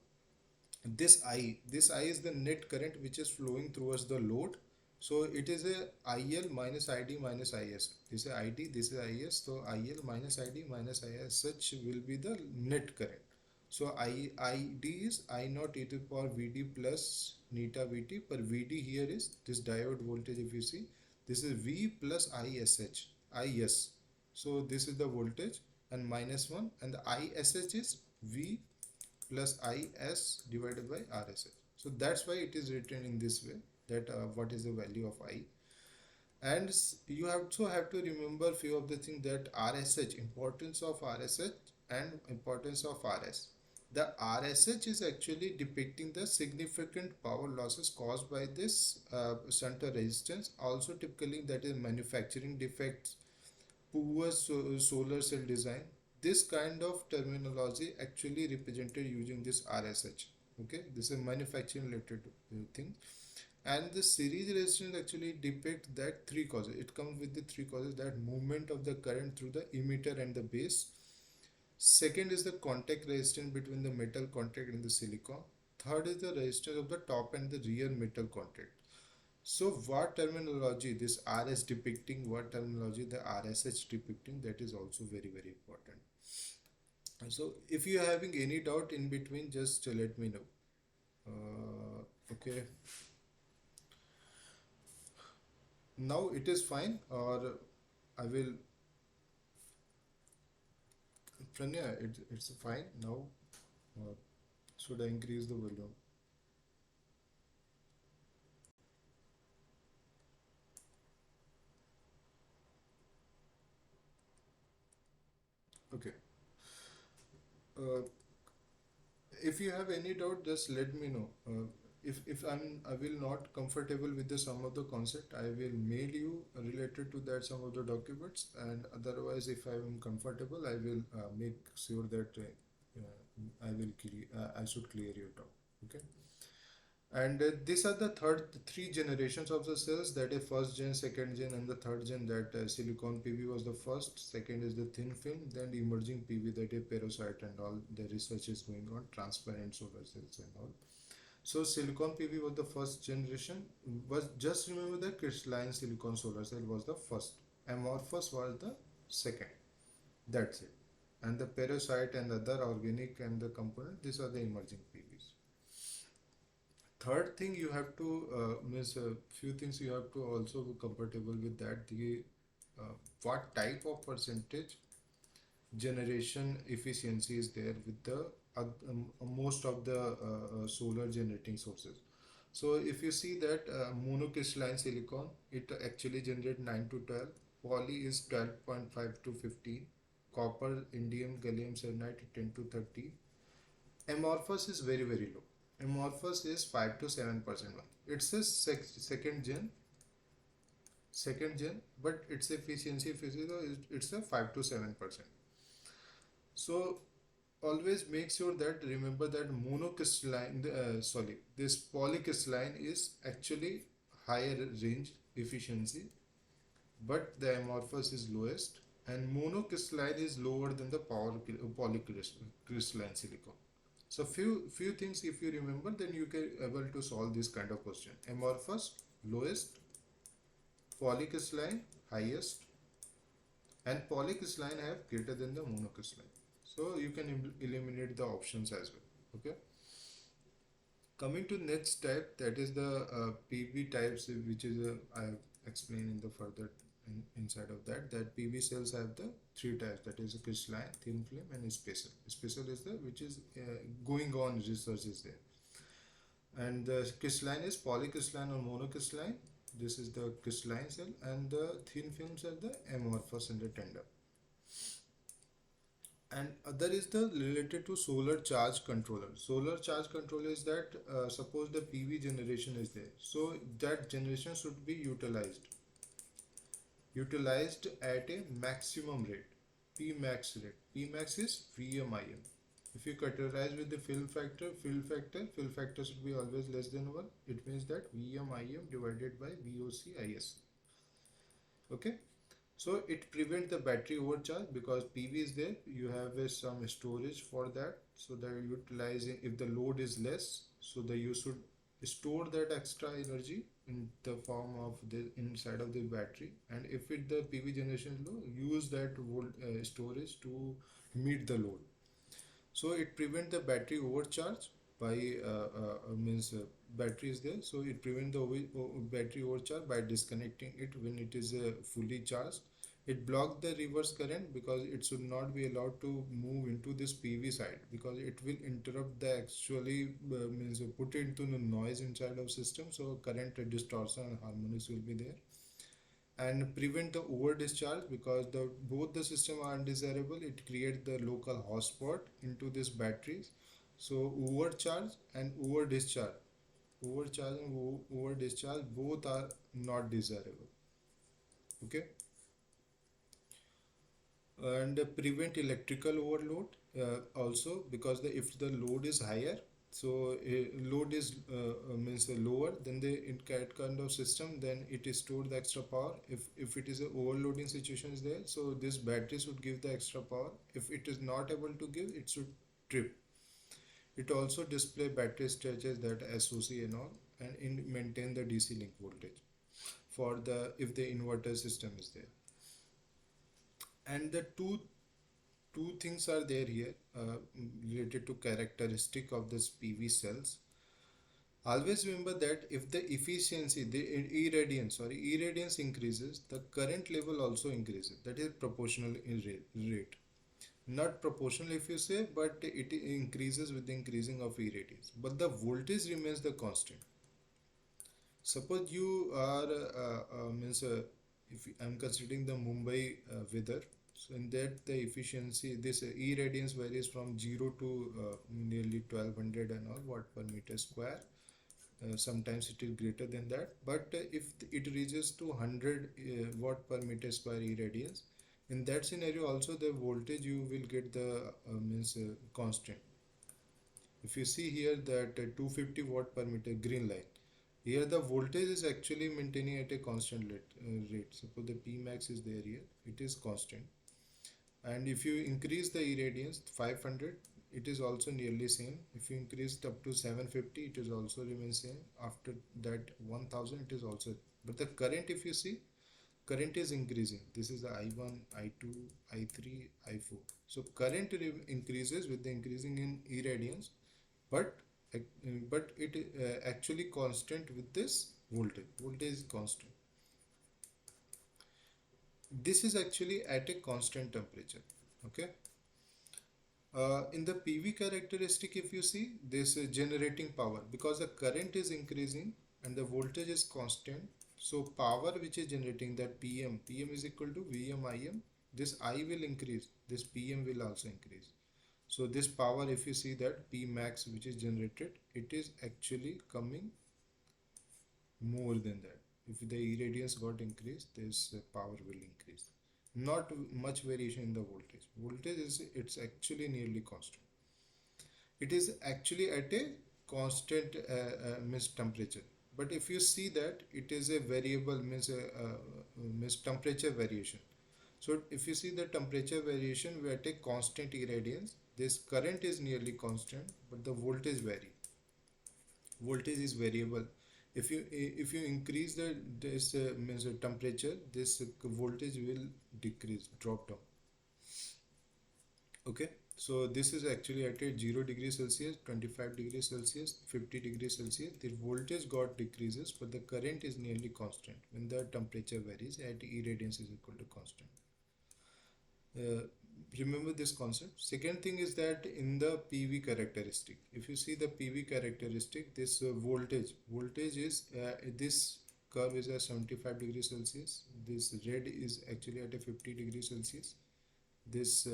A: this I is the net current which is flowing towards the load. So it is a IL minus ID minus IS. This is ID, this is IS. So IL minus ID minus IS such will be the net current. So ID is I naught e to the power VD plus neta VT, per VD here is this diode voltage. If you see, this is V plus IS. So this is the voltage, and minus 1, and the ISH is V plus Is divided by RSH. So that's why it is written in this way, that what is the value of I. And you also have to remember few of the things, that RSH, importance of RSH and importance of RS. The RSH is actually depicting the significant power losses caused by this shunt resistance. Also typically that is manufacturing defects, poor solar cell design. This kind of terminology actually represented using this RSH. Okay, this is a manufacturing related thing. And the series resistance actually depict that three causes. It comes with the three causes, that movement of the current through the emitter and the base. Second is the contact resistance between the metal contact and the silicon. Third is the resistance of the top and the rear metal contact. So what terminology this RS depicting, what terminology the RSH depicting, that is also very important. So if you are having any doubt in between, just let me know. Okay. Now it is fine, or I will, Pranya, it's fine now, or should I increase the volume? Okay. Uh, if you have any doubt, just let me know. If I will not comfortable with the some of the concept, I will mail you related to that some of the documents, and otherwise if I am comfortable, I will make sure that I should clear your doubt. Okay. And these are the three generations of the cells, that is first gen, second gen, and the third gen. That silicon PV was the first, second is the thin film, then the emerging PV, that is perovskite and all. The research is going on, transparent solar cells and all. So silicon PV was the first generation. Was just remember that crystalline silicon solar cell was the first. Amorphous was the second. That's it. And the perovskite and other organic and the component, these are the emerging PVs. Third thing you have to means a few things you have to also be comfortable with, that the what type of percentage generation efficiency is there with the most of the solar generating sources. So if you see that monocrystalline silicon, it actually generate 9 to 12, poly is 12.5 to 15, copper, indium, gallium cyanide 10 to 30. Amorphous is very low. Amorphous is 5 to 7% one. It's a second gen, but its efficiency it's a 5 to 7%. So always make sure that remember that monocrystalline this polycrystalline is actually higher range efficiency, but the amorphous is lowest, and monocrystalline is lower than the polycrystalline silicon. So few things if you remember, then you can able to solve this kind of question. Amorphous lowest, polycrystalline highest, and polycrystalline have greater than the monocrystalline. So you can eliminate the options as well. Okay. Coming to next type, that is the PV types, which is I have explained in the further inside of that PV cells have the three types, that is crystalline, thin film, and special. Special is the which is going on research is there. And the crystalline is polycrystalline or monocrystalline. This is the crystalline cell, and the thin films are the amorphous and the tender. And other is the related to solar charge controller. Solar charge controller is that suppose the PV generation is there, so that generation should be utilized at a maximum rate, P max rate. P max is VMIM. If you categorize with the fill factor should be always less than 1. It means that VMIM divided by VOCIS. Okay. So it prevents the battery overcharge because PV is there. You have some storage for that. So that utilizing if the load is less, so that you should store that extra energy in the form of the inside of the battery. And if it the PV generation is low, use that storage to meet the load. So it prevents the battery overcharge by means battery is there, so it prevents the battery overcharge by disconnecting it when it is fully charged. It blocks the reverse current because it should not be allowed to move into this PV side because it will interrupt the actually means put it into the noise inside of system, so current distortion and harmonics will be there. And prevent the over discharge because both the system are undesirable. It creates the local hotspot into these batteries. So overcharge and over discharge both are not desirable. Okay. And prevent electrical overload also because if the load is higher, so load is means lower than the kind of system, then it is stored the extra power. If it is a overloading situation is there, so this battery should give the extra power. If it is not able to give, it should trip. It also display battery stages that SOC and all, and maintain the DC link voltage for the if the inverter system is there. And the two things are there here related to characteristic of this PV cells. Always remember that if the efficiency, the irradiance increases, the current level also increases. That is proportional in rate. Not proportional if you say, but it increases with the increasing of irradiance. But the voltage remains the constant. Suppose you are if I'm considering the Mumbai weather, so in that the efficiency, this irradiance varies from 0 to nearly 1200 and all watt per meter square. Sometimes it is greater than that, but if it reaches to 100 watt per meter square irradiance, in that scenario also the voltage you will get the constant. If you see here that 250 watt per meter green line, here the voltage is actually maintaining at a constant rate. Suppose the P max is there here, it is constant. And if you increase the irradiance 500, it is also nearly same. If you increase it up to 750, it is also remain same. After that 1000, it is also. But the current, if you see, current is increasing. This is the I1, I2, I3, I4. So current increases with the increasing in irradiance, but it actually constant with this voltage. Voltage is constant. This is actually at a constant temperature. Okay. In the PV characteristic, if you see this generating power, because the current is increasing and the voltage is constant, so power which is generating, that PM is equal to VMIM. This I will increase, this PM will also increase. So this power, if you see that P max which is generated, it is actually coming more than that. If the irradiance got increased, this power will increase. Not much variation in the voltage. Voltage is, it's actually nearly constant. It is actually at a constant means temperature. But if you see that it is a variable means temperature variation. So if you see the temperature variation, we are at a constant irradiance. This current is nearly constant, but the voltage vary. Voltage is variable. If you increase the this means temperature, this voltage will drop down. Okay, so this is actually at a 0 degrees Celsius, 25 degrees Celsius, 50 degrees Celsius. The voltage got decreases, but the current is nearly constant when the temperature varies at irradiance is equal to constant. Remember this concept. Second thing is that in the PV characteristic, if you see the PV characteristic, this voltage is this curve is at 75 degrees Celsius. This red is actually at a 50 degrees Celsius. This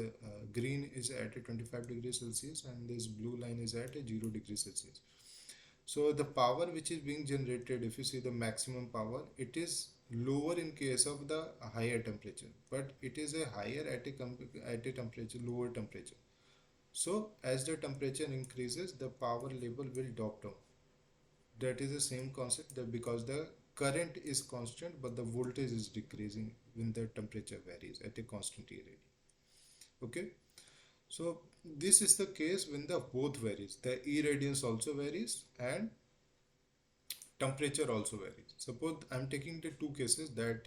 A: green is at a 25 degrees Celsius and this blue line is at a 0 degrees Celsius. So the power which is being generated, if you see the maximum power, it is lower in case of the higher temperature, but it is a higher at a temperature, lower temperature. So as the temperature increases, the power level will drop down. That is the same concept, that because the current is constant but the voltage is decreasing when the temperature varies at a constant area. Okay, so this is the case when the both varies, the irradiance also varies and temperature also varies. Suppose I'm taking the two cases, that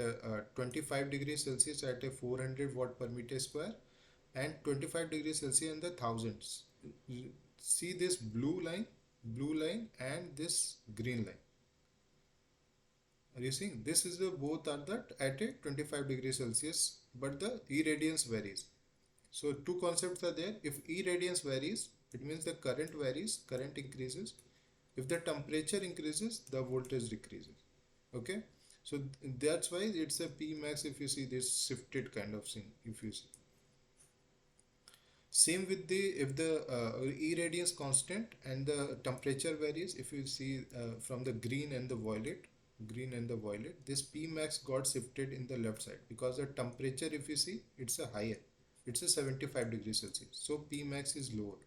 A: 25 degrees Celsius at a 400 watt per meter square and 25 degrees Celsius in the thousands. See this blue line and this green line. Are you seeing? This is the both are that at a 25 degrees Celsius, but the irradiance varies. So two concepts are there. If irradiance varies, it means the current varies, current increases. If the temperature increases, the voltage decreases. Okay, so that's why it's a P max. If you see this shifted kind of thing, if you see. Same with the, if the irradiance constant and the temperature varies, if you see from the green and the violet, this P max got shifted in the left side because the temperature, if you see, it's a higher, it's a 75 degrees Celsius. So P max is lower.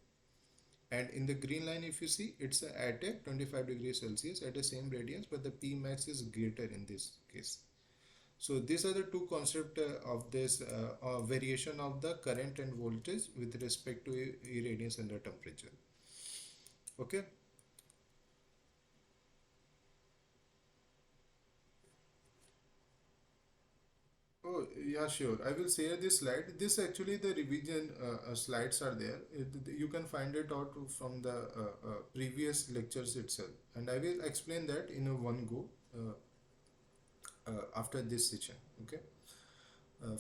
A: And in the green line, if you see, it's at a 25 degrees Celsius at the same radiance, but the P max is greater in this case. So these are the two concepts of this variation of the current and voltage with respect to irradiance and the temperature. Okay. Oh, yeah, sure. I will share this slide. This actually the revision slides are there. You can find it out from the previous lectures itself. And I will explain that in a one go after this session. Okay.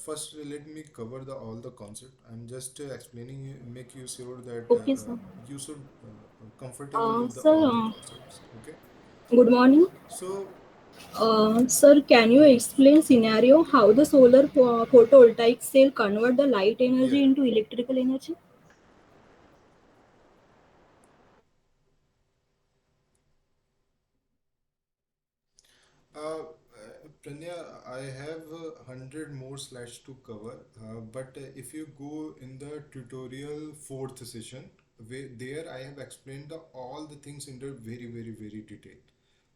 A: First, let me cover the all the concept. I'm just explaining you, make you sure that
D: Okay, sir.
A: you should comfortable with the
D: Sir,
A: all the concepts. Okay.
D: good morning.
A: So
D: Sir, can you explain scenario how the solar photovoltaic cell convert the light
A: yeah.
D: energy into electrical energy?
A: Pranya, I have 100 more slides to cover, but if you go in the tutorial fourth session, there I have explained all the things in the very detail.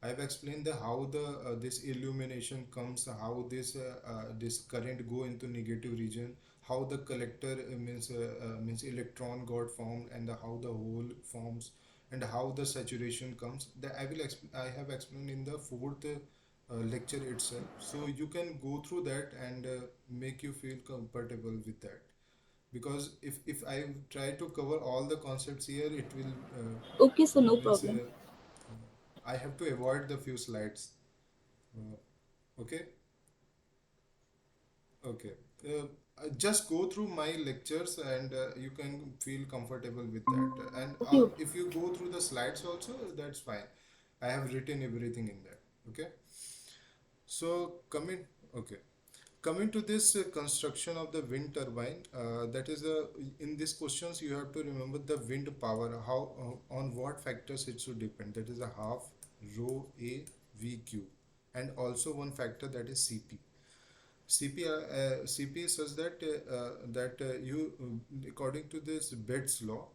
A: I have explained the how the this illumination comes, how this current go into negative region, how the collector means electron got formed, and how the hole forms, and how the saturation comes. I have explained in the fourth lecture itself, so you can go through that and make you feel comfortable with that. Because if I try to cover all the concepts here, it will
D: Okay, sir, no
A: means
D: problem.
A: I have to avoid the few slides. Okay, okay. Just go through my lectures and you can feel comfortable with that. And
D: Okay, okay.
A: if you go through the slides also, that's fine. I have written everything in there. Okay. So okay. Coming to this construction of the wind turbine, that is in these questions you have to remember the wind power, how on what factors it should depend. That is a half rho A V Q, and also one factor, that is CP. CP is such that according to this Betts law.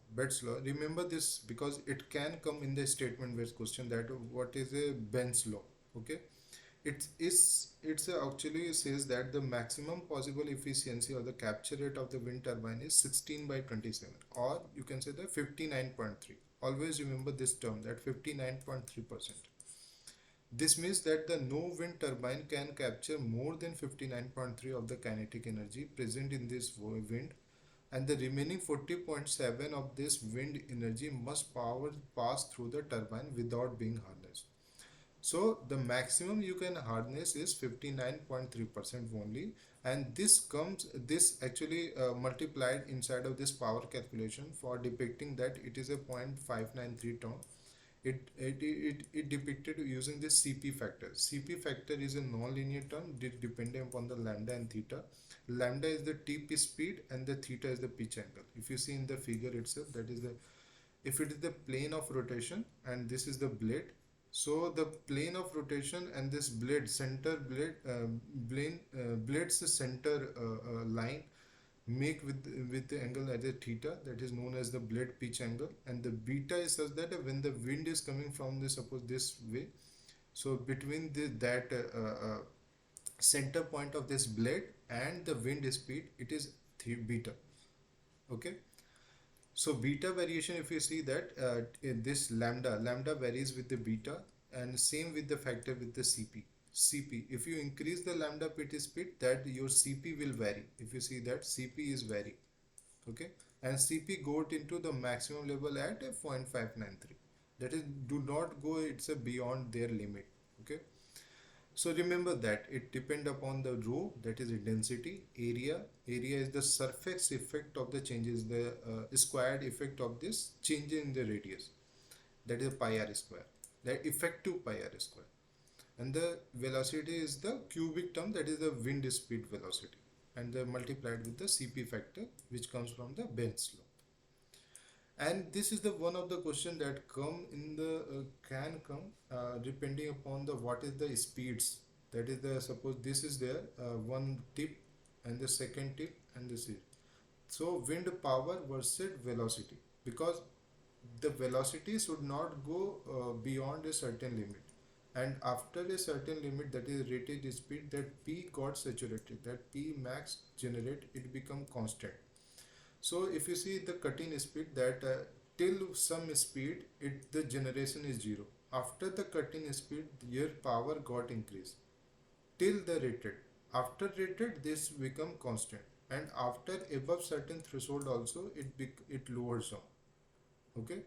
A: Remember this because it can come in the statement based question, that what is a Benz law. Okay, it's actually says that the maximum possible efficiency or the capture rate of the wind turbine is 16 by 27, or you can say the 59.3. Always remember this term, that 59.3%. This means that the no wind turbine can capture more than 59.3 of the kinetic energy present in this wind, and the remaining 40.7 of this wind energy must pass through the turbine without being harnessed. So the maximum you can harness is 59.3% only, and this actually multiplied inside of this power calculation for depicting that it is a 0.593 ton. It depicted using this CP factor. CP factor is a non-linear term depending upon the lambda and theta. Lambda is the tip speed and the theta is the pitch angle. If you see in the figure itself, that is the, if it is the plane of rotation and this is the blade, so the plane of rotation and this blade center blade's center line make with the angle at a theta, that is known as the blade pitch angle, and the beta is such that when the wind is coming from this, suppose this way, so between that center point of this blade and the wind speed, it is beta. Okay, so beta variation, if you see that in this lambda varies with the beta, and same with the factor with the CP. If you increase the lambda PT speed, that your CP will vary. If you see that CP is vary, okay, and CP got into the maximum level at 0.593. That is, do not go, it's a beyond their limit. Okay, so remember that it depend upon the rho, that is density. Area is the surface effect of the changes, the squared effect of this change in the radius, that is pi r square, the effective pi r square. And the velocity is the cubic term, that is the wind speed velocity, and the multiplied with the CP factor, which comes from the Benz law. And this is the one of the question that come in the can come depending upon the what is the speeds, that is the, suppose this is there one tip and the second tip and this is, so wind power versus velocity, because the velocity should not go beyond a certain limit, and after a certain limit, that is rated speed, that P got saturated, that P max generate, it become constant. So if you see the cutting speed, that till some speed the generation is zero. After the cutting speed, your power got increased till the rated. After rated, this become constant, and after above certain threshold also it lowers down. Okay,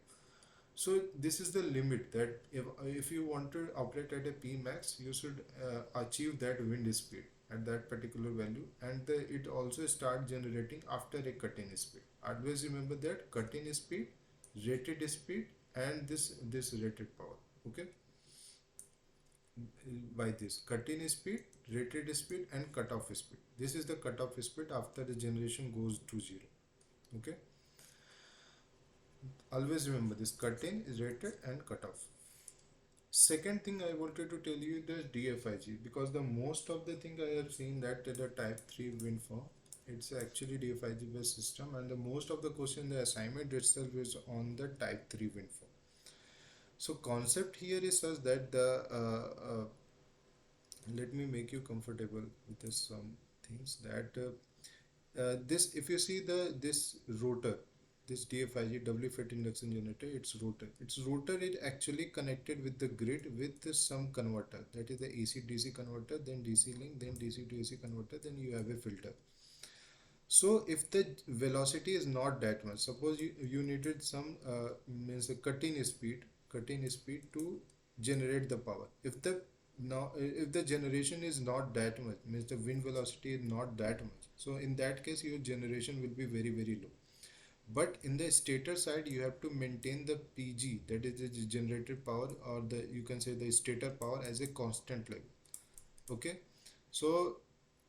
A: so this is the limit, that if you want to operate at a P max, you should achieve that wind speed at that particular value, and it also start generating after a cut-in speed. Always remember that cut-in speed, rated speed, and this rated power. Okay, by this cut-in speed, rated speed, and cut-off speed. This is the cut-off speed after the generation goes to zero. Okay, always remember this, cut-in is rated and cut-off. Second thing I wanted to tell you the DFIG, because the most of the thing I have seen that the type 3 wind farm, it's actually DFIG based system, and the most of the question the assignment itself is on the type 3 wind farm. So concept here is such that the let me make you comfortable with this some things, that this, if you see this rotor, this DFIG W fit induction generator, its rotor is actually connected with the grid with some converter, that is the AC DC converter, then DC link, then DC to AC converter, then you have a filter. So if the velocity is not that much, suppose you needed some means a cutting speed to generate the power. If the generation is not that much, means the wind velocity is not that much, so in that case your generation will be very very low. But in the stator side, you have to maintain the PG, that is the generated power, or the, you can say the stator power, as a constant level. Okay, so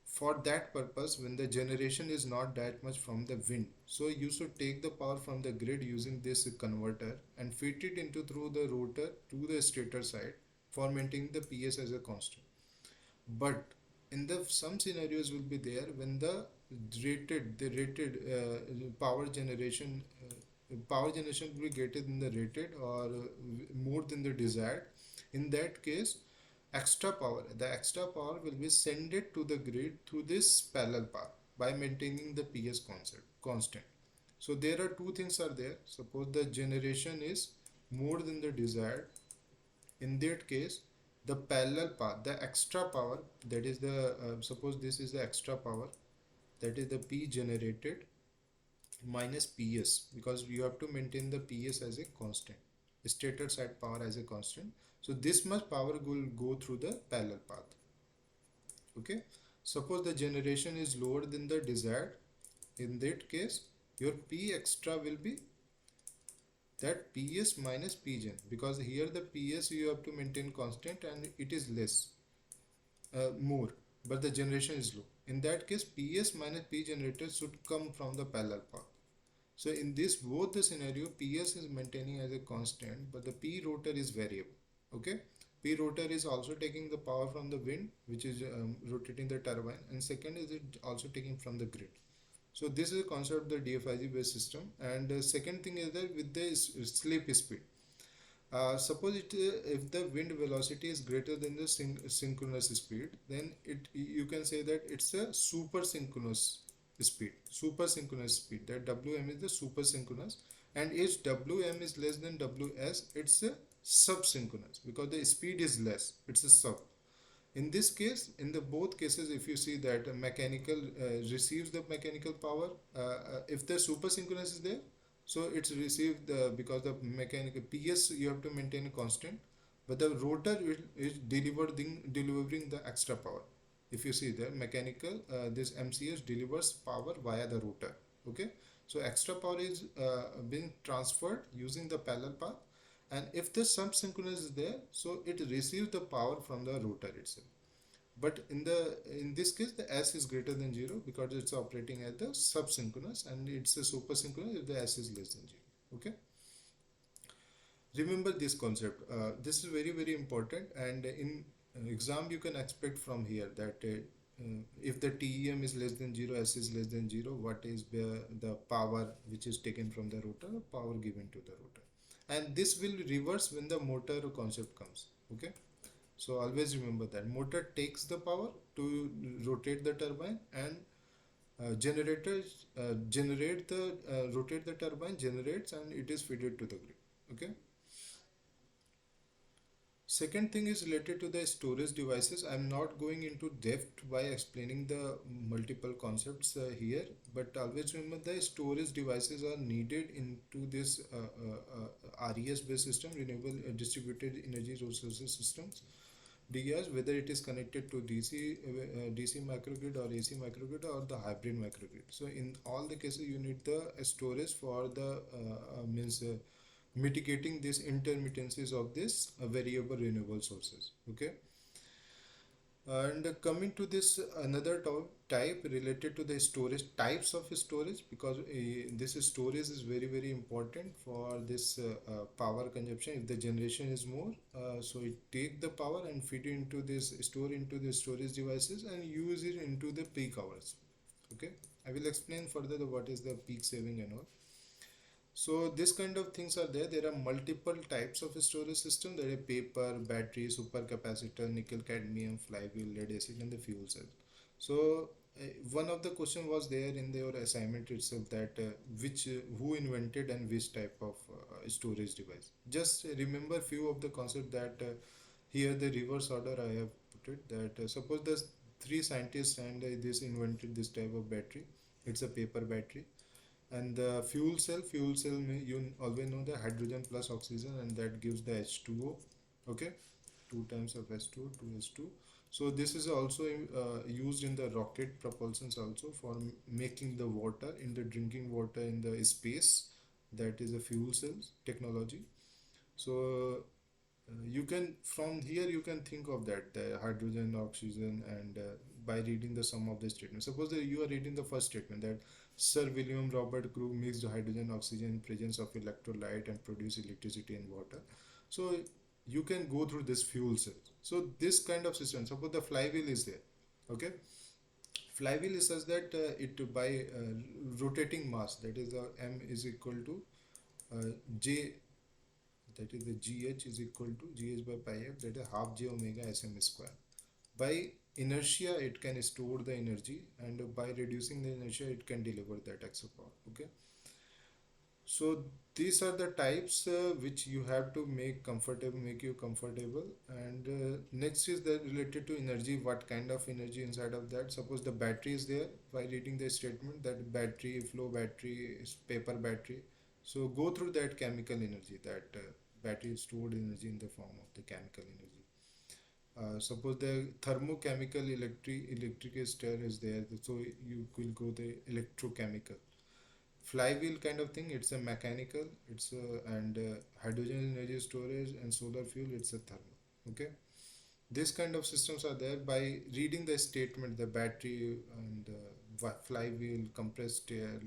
A: for that purpose, when the generation is not that much from the wind, so you should take the power from the grid using this converter and fit it into through the rotor to the stator side for maintaining the PS as a constant. But in the some scenarios will be there when the rated power generation will be greater than the rated, or more than the desired. In that case, the extra power will be sent it to the grid through this parallel path by maintaining the PS constant. So there are two things are there. Suppose the generation is more than the desired, in that case the parallel path, the extra power, that is the suppose this is the extra power, that is the P generated minus PS, because you have to maintain the PS as a constant, stator side power as a constant. So this much power will go through the parallel path. Okay, suppose the generation is lower than the desired, in that case your P extra will be that PS minus Pgen, because here the PS you have to maintain constant and it is less, more, but the generation is low. In that case, PS minus P generator should come from the parallel path. So in this both the scenario, PS is maintaining as a constant, but the P rotor is variable. Okay, P rotor is also taking the power from the wind, which is rotating the turbine, and second is it also taking from the grid. So this is a concept of the DFIG based system. And the second thing is that with the slip speed. Suppose if the wind velocity is greater than the synchronous speed, then you can say that it's a super synchronous speed. Super synchronous speed. That Wm is the super synchronous, and if Wm is less than Ws, it's a sub synchronous because the speed is less. It's a sub. In this case, in the both cases, if you see that a mechanical receives the mechanical power, if the super synchronous is there, so it's received because the mechanical PS you have to maintain a constant, but the rotor is delivering the extra power. If you see there, mechanical this MCS delivers power via the rotor. Okay, so extra power is being transferred using the parallel path, and if the sub synchronous is there, so it receives the power from the rotor itself. But in this case, the S is greater than 0 because it's operating at the sub synchronous, and it's a super synchronous if the S is less than 0. Okay, remember this concept. This is very important, and in exam you can expect from here that if the TEM is less than 0, S is less than 0, what is the power which is taken from the rotor, power given to the rotor, and this will reverse when the motor concept comes. Okay, so always remember that motor takes the power to rotate the turbine, and generators generate the rotate the turbine, generates, and it is fed to the grid. Okay, second thing is related to the storage devices. I'm not going into depth by explaining the multiple concepts here, but always remember the storage devices are needed into this RES based system, renewable distributed energy resources systems, DERs, whether it is connected to DC microgrid or AC microgrid or the hybrid microgrid. So in all the cases, you need the storage for the means mitigating these intermittencies of this variable renewable sources. Okay, and coming to this another type related to the storage types of storage, because this storage is very important for this power consumption. If the generation is more, so it take the power and feed it into this, store into the storage devices and use it into the peak hours. Okay, I will explain further what is the peak saving and all. So this kind of things are there. There are multiple types of storage system. There are paper, battery, supercapacitor, nickel, cadmium, flywheel, lead acid, and the fuel cell. So one of the question was there in your assignment itself that which who invented and which type of storage device. Just remember few of the concept that here the reverse order I have put it, that suppose the three scientists and this invented this type of battery. It's a paper battery. And the fuel cell you always know the hydrogen plus oxygen, and that gives the H2O. Okay, 2 times of H2O, 2H2. So this is also used in the rocket propulsions also for making the water in the drinking water in the space. That is a fuel cells technology. So you can from here you can think of that the hydrogen, oxygen, and by reading the sum of the statement. Suppose that you are reading the first statement that Sir William Robert Crew mixed hydrogen oxygen in presence of electrolyte and produced electricity in water. So you can go through this fuel cell. So this kind of system, suppose the flywheel is there. Okay, flywheel is such that it by rotating mass, that is m is equal to j, that is the gh is equal to gh by pi f, that is half j omega sm square. By inertia it can store the energy, and by reducing the inertia it can deliver that extra power. Okay, so these are the types which you have to make you comfortable. And next is the related to energy, what kind of energy inside of that. Suppose the battery is there, by reading the statement that battery, flow battery, is paper battery. So go through that chemical energy, that battery stored energy in the form of the chemical energy. Suppose the thermochemical electric stir is there, so you will go the electrochemical. flywheel kind of thing, it's a mechanical, and hydrogen energy storage and solar fuel, it's a thermal. Okay, this kind of systems are there. By reading the statement, the battery and flywheel, compressed air,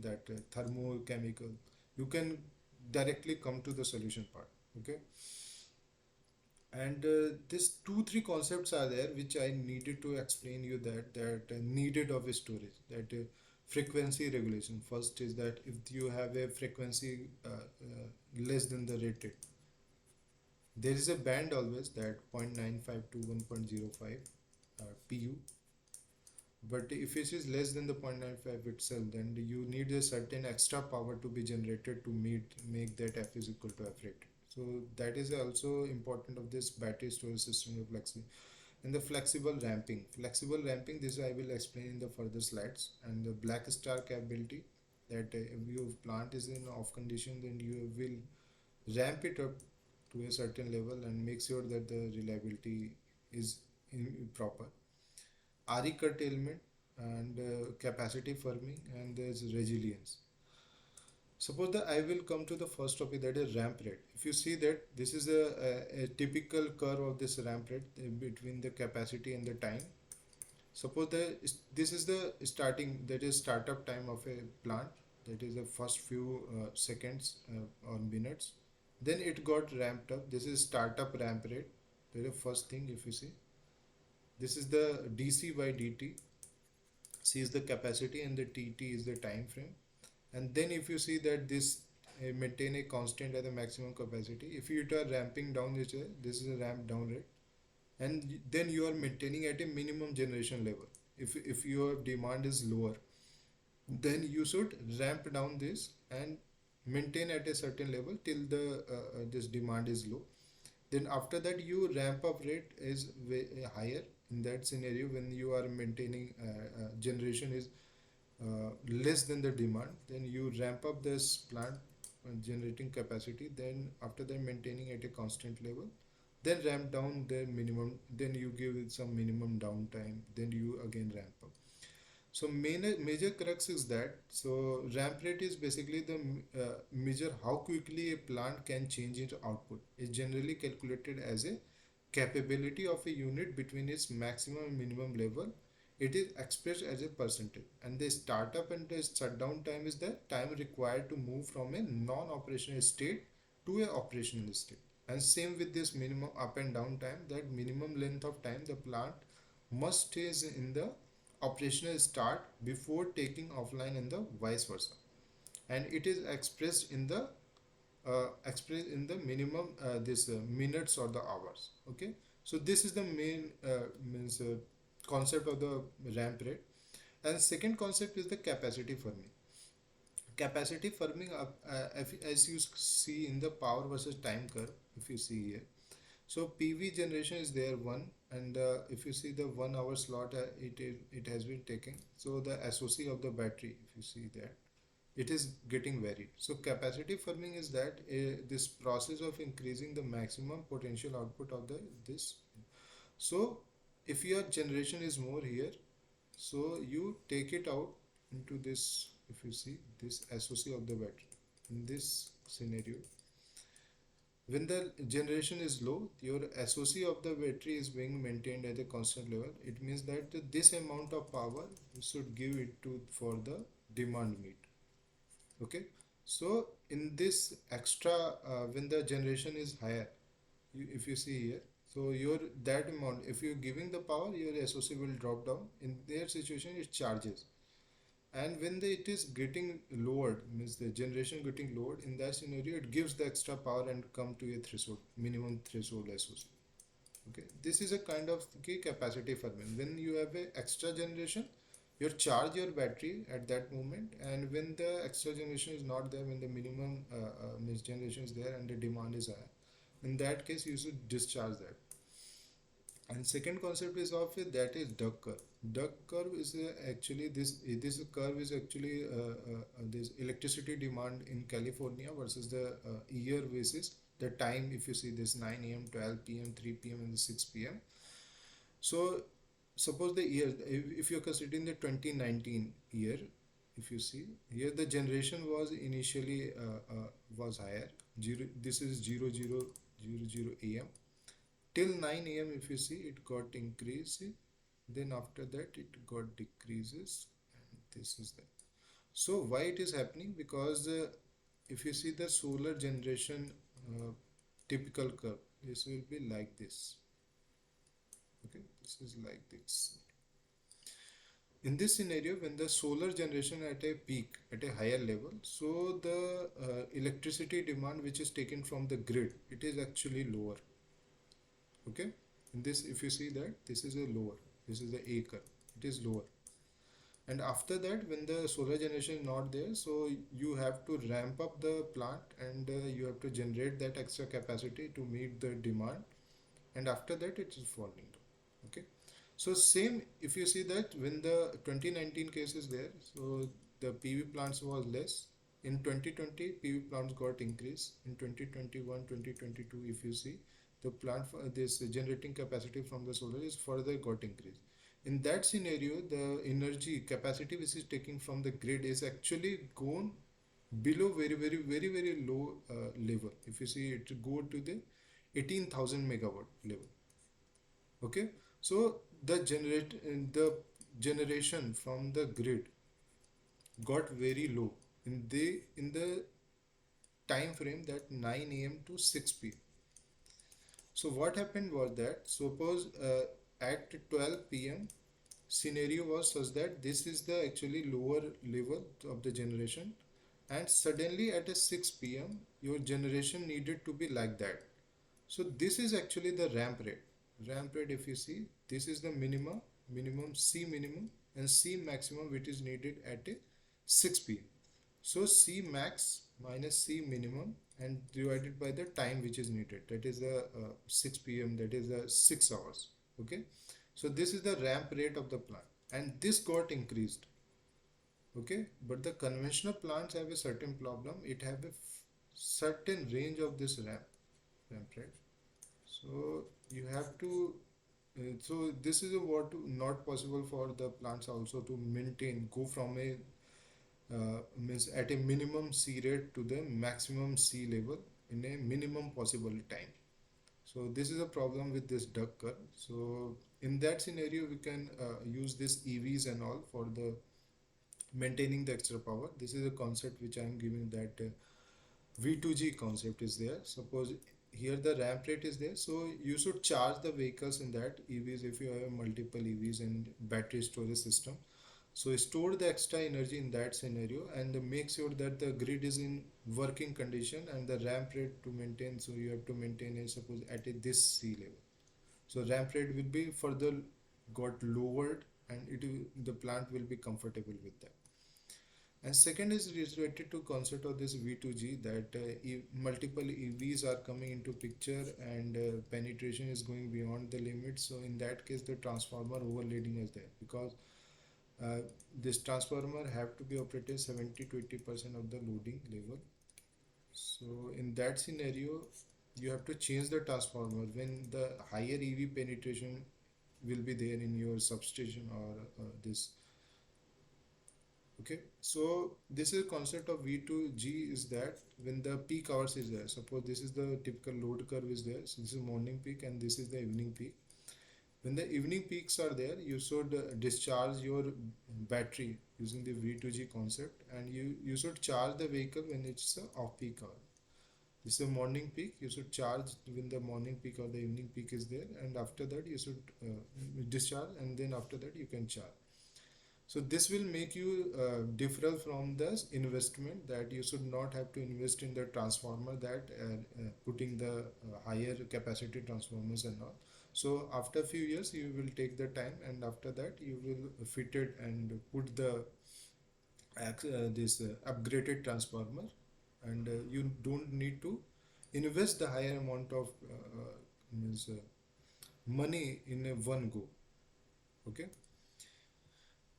A: that thermochemical, you can directly come to the solution part. Okay, and this 2 3 concepts are there which I needed to explain you, that needed of a storage, that frequency regulation. First is that if you have a frequency less than the rated, there is a band always, that 0.95 to 1.05 pu. But if it is less than the 0.95 itself, then you need a certain extra power to be generated to make that F is equal to F rated. So that is also important of this battery storage system of flexi. And the flexible ramping. Flexible ramping, this I will explain in the further slides. And the black star capability, that if your plant is in off condition, then you will ramp it up to a certain level and make sure that the reliability is proper. RE curtailment and capacity firming, and there's resilience. Suppose that I will come to the first topic, that is ramp rate. If you see that this is a typical curve of this ramp rate between the capacity and the time. Suppose that this is the starting, that is startup time of a plant, that is the first few seconds or minutes. Then it got ramped up. This is startup ramp rate. That is the first thing. If you see, this is the dc by dt. C is the capacity and the tt is the time frame. And then if you see that this maintain a constant at the maximum capacity, if you are ramping down this is a ramp down rate, and then you are maintaining at a minimum generation level. If your demand is lower, then you should ramp down this and maintain at a certain level till the this demand is low. Then after that, you ramp up rate is way higher. In that scenario, when you are maintaining generation is less than the demand, then you ramp up this plant generating capacity, then after that maintaining at a constant level, then ramp down the minimum, then you give it some minimum downtime, then you again ramp up. So major crux is that, so ramp rate is basically the measure how quickly a plant can change its output. It's generally calculated as a capability of a unit between its maximum and minimum level. It is expressed as a percentage, and the startup and the shutdown time is the time required to move from a non-operational state to a operational state. And same with this minimum up and down time, that minimum length of time the plant must stay in the operational start before taking offline, and the vice versa. And it is expressed in the minimum this minutes or the hours. Okay, so this is the main means concept of the ramp rate. And second concept is the capacity firming. Capacity firming up as you see in the power versus time curve. If you see here, so PV generation is there one, and if you see the 1 hour slot, it has been taken. So the SOC of the battery, if you see that, it is getting varied. So capacity firming is that this process of increasing the maximum potential output of this. So if your generation is more here, so you take it out into this. If you see this SOC of the battery in this scenario, when the generation is low, your SOC of the battery is being maintained at a constant level. It means that this amount of power you should give it to for the demand meet. Okay, so in this extra when the generation is higher, if you see here, so your that amount, if you're giving the power, your SOC will drop down. In their situation, it charges. And when it is getting lowered, means the generation getting lowered, in that scenario it gives the extra power and come to a threshold, minimum threshold SOC. Okay, this is a kind of key capacity firming. When you have a extra generation, you charge your battery at that moment, and when the extra generation is not there, when the minimum means generation is there and the demand is high, in that case you should discharge that. And second concept is of it, that is duck curve. Duck curve is actually this curve is actually this electricity demand in California versus the year basis. The time, if you see this 9 a.m., 12 p.m., 3 p.m. and the 6 p.m. So suppose the year, if you're considering the 2019 year, if you see here, the generation was initially was higher. This is 0000 am till 9 am. If you see, it got increased, then after that it got decreases, and this is that. So why it is happening? Because if you see the solar generation typical curve, this will be like this. Okay, this is like this. In this scenario, when the solar generation at a peak, at a higher level, so the electricity demand which is taken from the grid, it is actually lower. Okay, in this, if you see that this is a lower, this is the A curve, it is lower. And after that, when the solar generation is not there, so you have to ramp up the plant, and you have to generate that extra capacity to meet the demand, and after that it is falling down. Okay, so same, if you see that when the 2019 case is there, so the PV plants was less. In 2020, PV plants got increased. In 2021, 2022, if you see, the plant for this generating capacity from the solar is further got increased. In that scenario, the energy capacity which is taking from the grid is actually gone below very low level. If you see, it go to the 18,000 megawatt level. Okay, so the generation from the grid got very low in the time frame that 9 a.m. to 6 p.m. So what happened was that, suppose at 12 p.m. scenario was such that this is the actually lower level of the generation, and suddenly at a 6 p.m. your generation needed to be like that. So this is actually the ramp rate. Ramp rate, if you see, this is the minimum C minimum and C maximum which is needed at a 6 p.m. So C max minus C minimum and divided by the time which is needed. That is the 6 p.m. That is the 6 hours. Okay. So this is the ramp rate of the plant, and this got increased. Okay. But the conventional plants have a certain problem. It have a certain range of this ramp rate. So you have to so this is what not possible for the plants also to maintain, go from a means at a minimum C rate to the maximum C level in a minimum possible time. So this is a problem with this duck curve. So in that scenario, we can use this EVs and all for the maintaining the extra power. This is a concept which I am giving, that V2G concept is there. Suppose here the ramp rate is there, so you should charge the vehicles in that EVs if you have multiple EVs and battery storage system. So store the extra energy in that scenario and make sure that the grid is in working condition, and the ramp rate to maintain. So you have to maintain it, suppose at this C level. So ramp rate will be further got lowered, and the plant will be comfortable with that. And second is related to concept of this V2G, that multiple EVs are coming into picture, and penetration is going beyond the limit. So in that case, the transformer overloading is there, because this transformer have to be operated 70 to 80% of the loading level. So in that scenario, you have to change the transformer when the higher EV penetration will be there in your substation or this. Okay, so this is concept of V2G is that when the peak hours is there, suppose this is the typical load curve is there, so this is morning peak and this is the evening peak. When the evening peaks are there, you should discharge your battery using the V2G concept, and you should charge the vehicle when it's off peak hour. This is a morning peak, you should charge when the morning peak or the evening peak is there, and after that you should discharge, and then after that you can charge. So this will make you different from this investment, that you should not have to invest in the transformer, that putting the higher capacity transformers and all. So after a few years you will take the time, and after that you will fit it and put the this upgraded transformer, and you don't need to invest the higher amount of means money in a one go. Okay.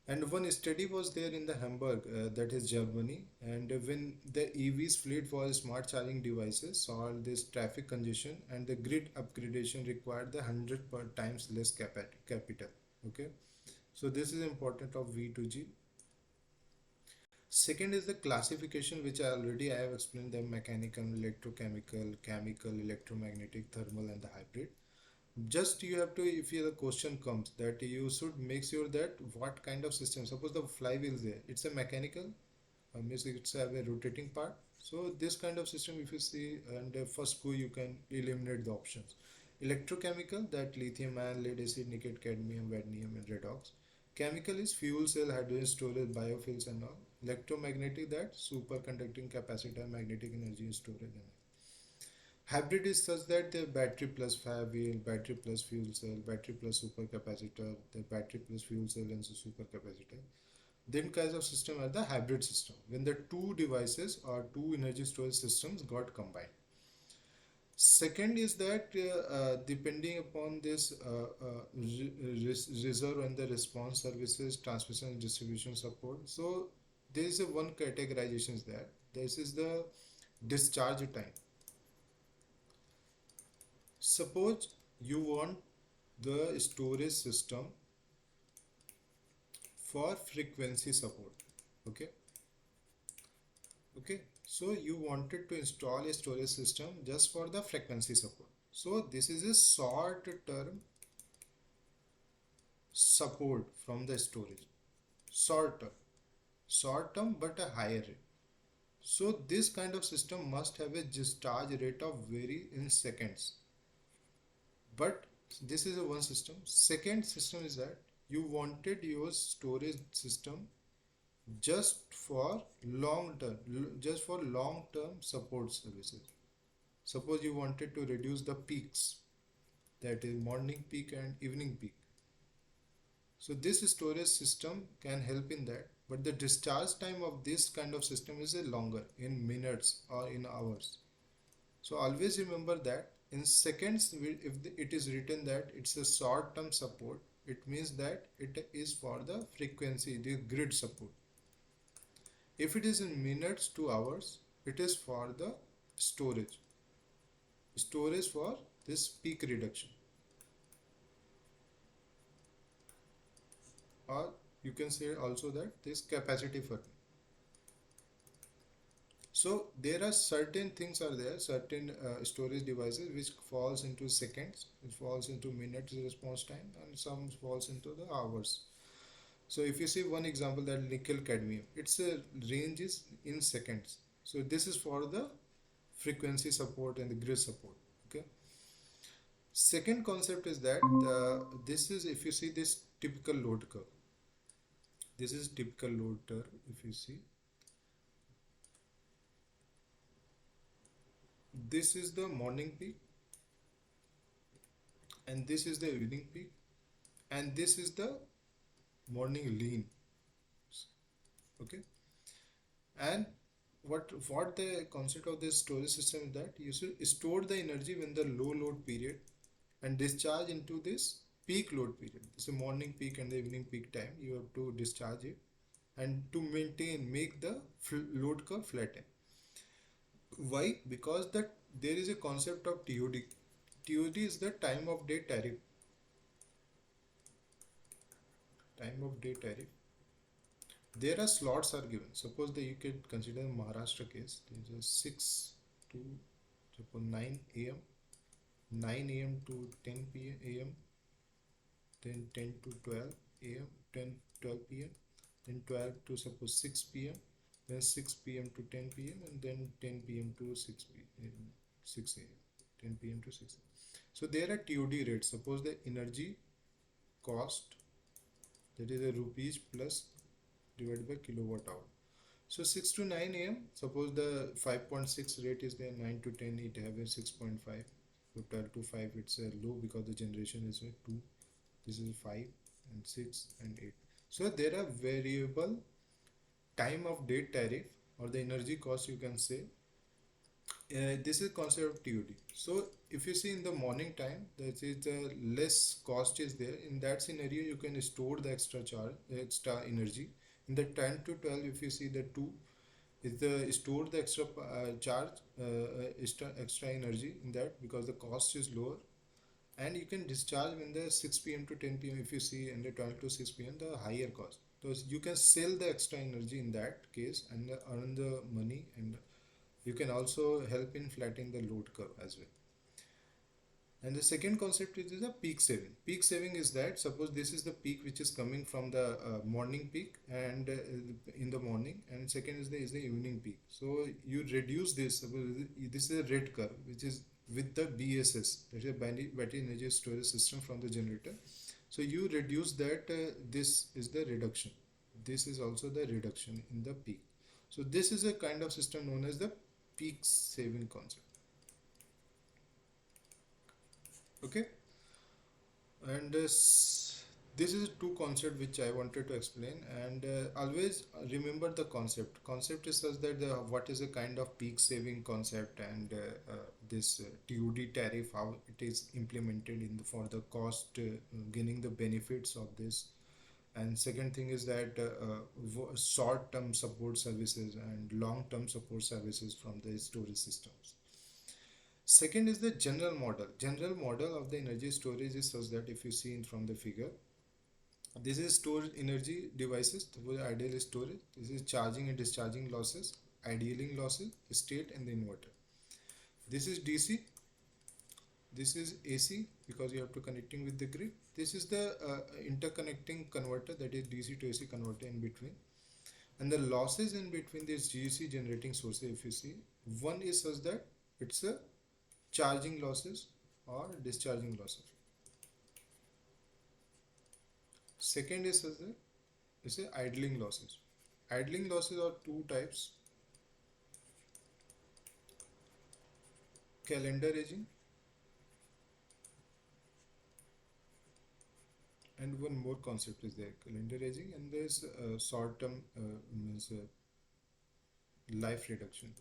A: And one study was there in the Hamburg, that is Germany, and when the EVs fleet was smart charging devices, solved this traffic congestion, and the grid upgradation required the 100 per times less capital. Okay, so this is important of V2G. Second is the classification, which I have explained, the mechanical, electrochemical, chemical, electromagnetic, thermal, and the hybrid. Just you have to, if the question comes, that you should make sure that what kind of system. Suppose the flywheel is there, it's a mechanical, means it's have a rotating part. So this kind of system, if you see, and first go, you can eliminate the options. Electrochemical, that lithium ion, lead acid, nickel, cadmium, vanadium, and redox. Chemical is fuel cell, hydrogen storage, biofuels, and all. Electromagnetic, that superconducting capacitor, magnetic energy storage, and all. Hybrid is such that the battery plus flywheel, battery plus fuel cell, battery plus supercapacitor, the battery plus fuel cell and supercapacitor. Then kinds of system are the hybrid system, when the two devices or two energy storage systems got combined. Second is that depending upon this reserve and the response services, transmission and distribution support. So there is a one categorization there. This is the discharge time. Suppose you want the storage system for frequency support. Okay, so you wanted to install a storage system just for the frequency support. So this is a short term support from the storage, short term but a higher rate. So this kind of system must have a discharge rate of vary in seconds. But this is a one system. Second system is that you wanted your storage system just for long term support services. Suppose you wanted to reduce the peaks, that is morning peak and evening peak. So this storage system can help in that, but the discharge time of this kind of system is a longer, in minutes or in hours. So always remember that in seconds, if it is written that it's a short term support, it means that it is for the frequency, the grid support. If it is in minutes to hours, it is for the storage for this peak reduction, or you can say also that this capacity for. So there are certain things are there, certain storage devices which falls into seconds, it falls into minutes response time, and some falls into the hours. So if you see one example, that nickel cadmium, its range is in seconds. So this is for the frequency support and the grid support. Okay. Second concept is that this is, if you see this typical load curve, this is typical load curve. If you see, this is the morning peak, and this is the evening peak, and this is the morning lean. Okay. And what the concept of this storage system is that you should store the energy when the low load period and discharge into this peak load period. This is morning peak and the evening peak time. You have to discharge it, and to make the load curve flatten. Why? Because there is a concept of TOD. TOD is the time of day tariff. Time of day tariff. There are slots are given. Suppose that you can consider Maharashtra case. There is a 6 to suppose 9 a.m. 9 a.m. to 10 p.m. Then 10 to 12 a.m. 12 p.m. Then 12 to suppose 6 p.m. Then 6 p.m. to 10 p.m. and then 10 p.m. to 6 p.m. 6 a.m. 10 p.m. to 6 a.m. So there are TOD rates. Suppose the energy cost, that is a rupees plus divided by kilowatt hour. So 6 to 9 a.m. suppose the 5.6 rate is there, 9 to 10 it have a 6.5. So 12 to 5 it's a low because the generation is a 2. This is 5 and 6 and 8. So there are variable time of day tariff, or the energy cost you can say. This is concept of TOD. So if you see in the morning time, that is the less cost is there. In that scenario, you can store the extra energy. In the 10 to 12, if you see the 2 is the store the extra extra energy in that, because the cost is lower, and you can discharge when the 6 p.m. to 10 p.m. if you see in the 12 to 6 p.m. the higher cost. So you can sell the extra energy in that case and earn the money, and you can also help in flattening the load curve as well. And the second concept is a peak saving. Peak saving is that suppose this is the peak which is coming from the morning peak and in the morning, and second is the evening peak. So you reduce this. Suppose this is a red curve which is with the BSS, that is battery energy storage system from the generator. So you reduce that. This is the reduction. This is also the reduction in the peak. So this is a kind of system known as the peak saving concept. Okay, and this is two concept which I wanted to explain, and always remember the concept is such that what is a kind of peak saving concept, and this TUD tariff, how it is implemented in for the cost, gaining the benefits of this. And second thing is that short term support services and long term support services from the storage systems. Second is the general model. General model of the energy storage is such that if you see in from the figure, this is stored energy devices, the ideal storage. This is charging and discharging losses, idealing losses, state, and the inverter. This is DC. This is AC because you have to connecting with the grid. This is the interconnecting converter, that is DC to AC converter in between. And the losses in between these DC generating sources, if you see, one is such that it's a charging losses or discharging losses. Second is such that it's a idling losses. Idling losses are two types: calendar aging and one more concept is there, calendar aging, and there's short term means life reduction.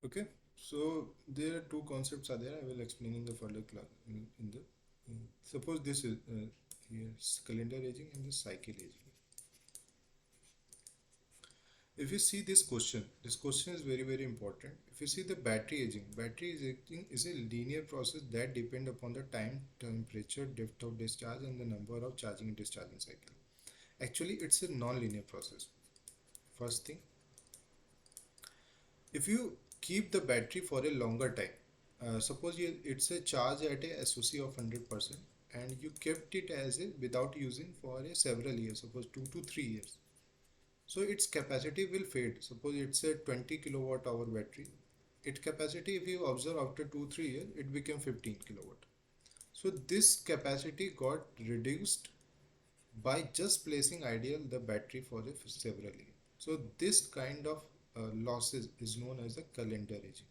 A: Okay, so there are two concepts are there. I will explain in the further class in the suppose this is here calendar aging and the cycle aging. If you see this question is very important. If you see the battery aging is a linear process that depend upon the time, temperature, depth of discharge, and the number of charging and discharging cycle. Actually, it's a non-linear process. First thing, if you keep the battery for a longer time, suppose it's a charge at a SOC of 100%, and you kept it as a without using for a several years, suppose 2 to 3 years. So its capacity will fade. Suppose it's a 20 kilowatt hour battery. Its capacity, if you observe after 2-3 years, it became 15 kilowatt. So this capacity got reduced by just placing ideal the battery for several years. So this kind of losses is known as the calendar aging.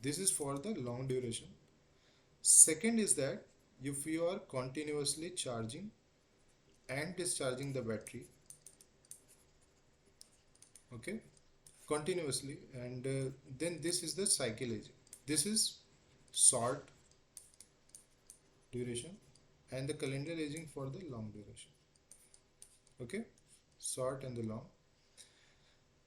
A: This is for the long duration. Second is that if you are continuously charging and discharging the battery, okay, continuously, and then this is the cycle aging. This is short duration, and the calendar aging for the long duration. Okay, short and the long.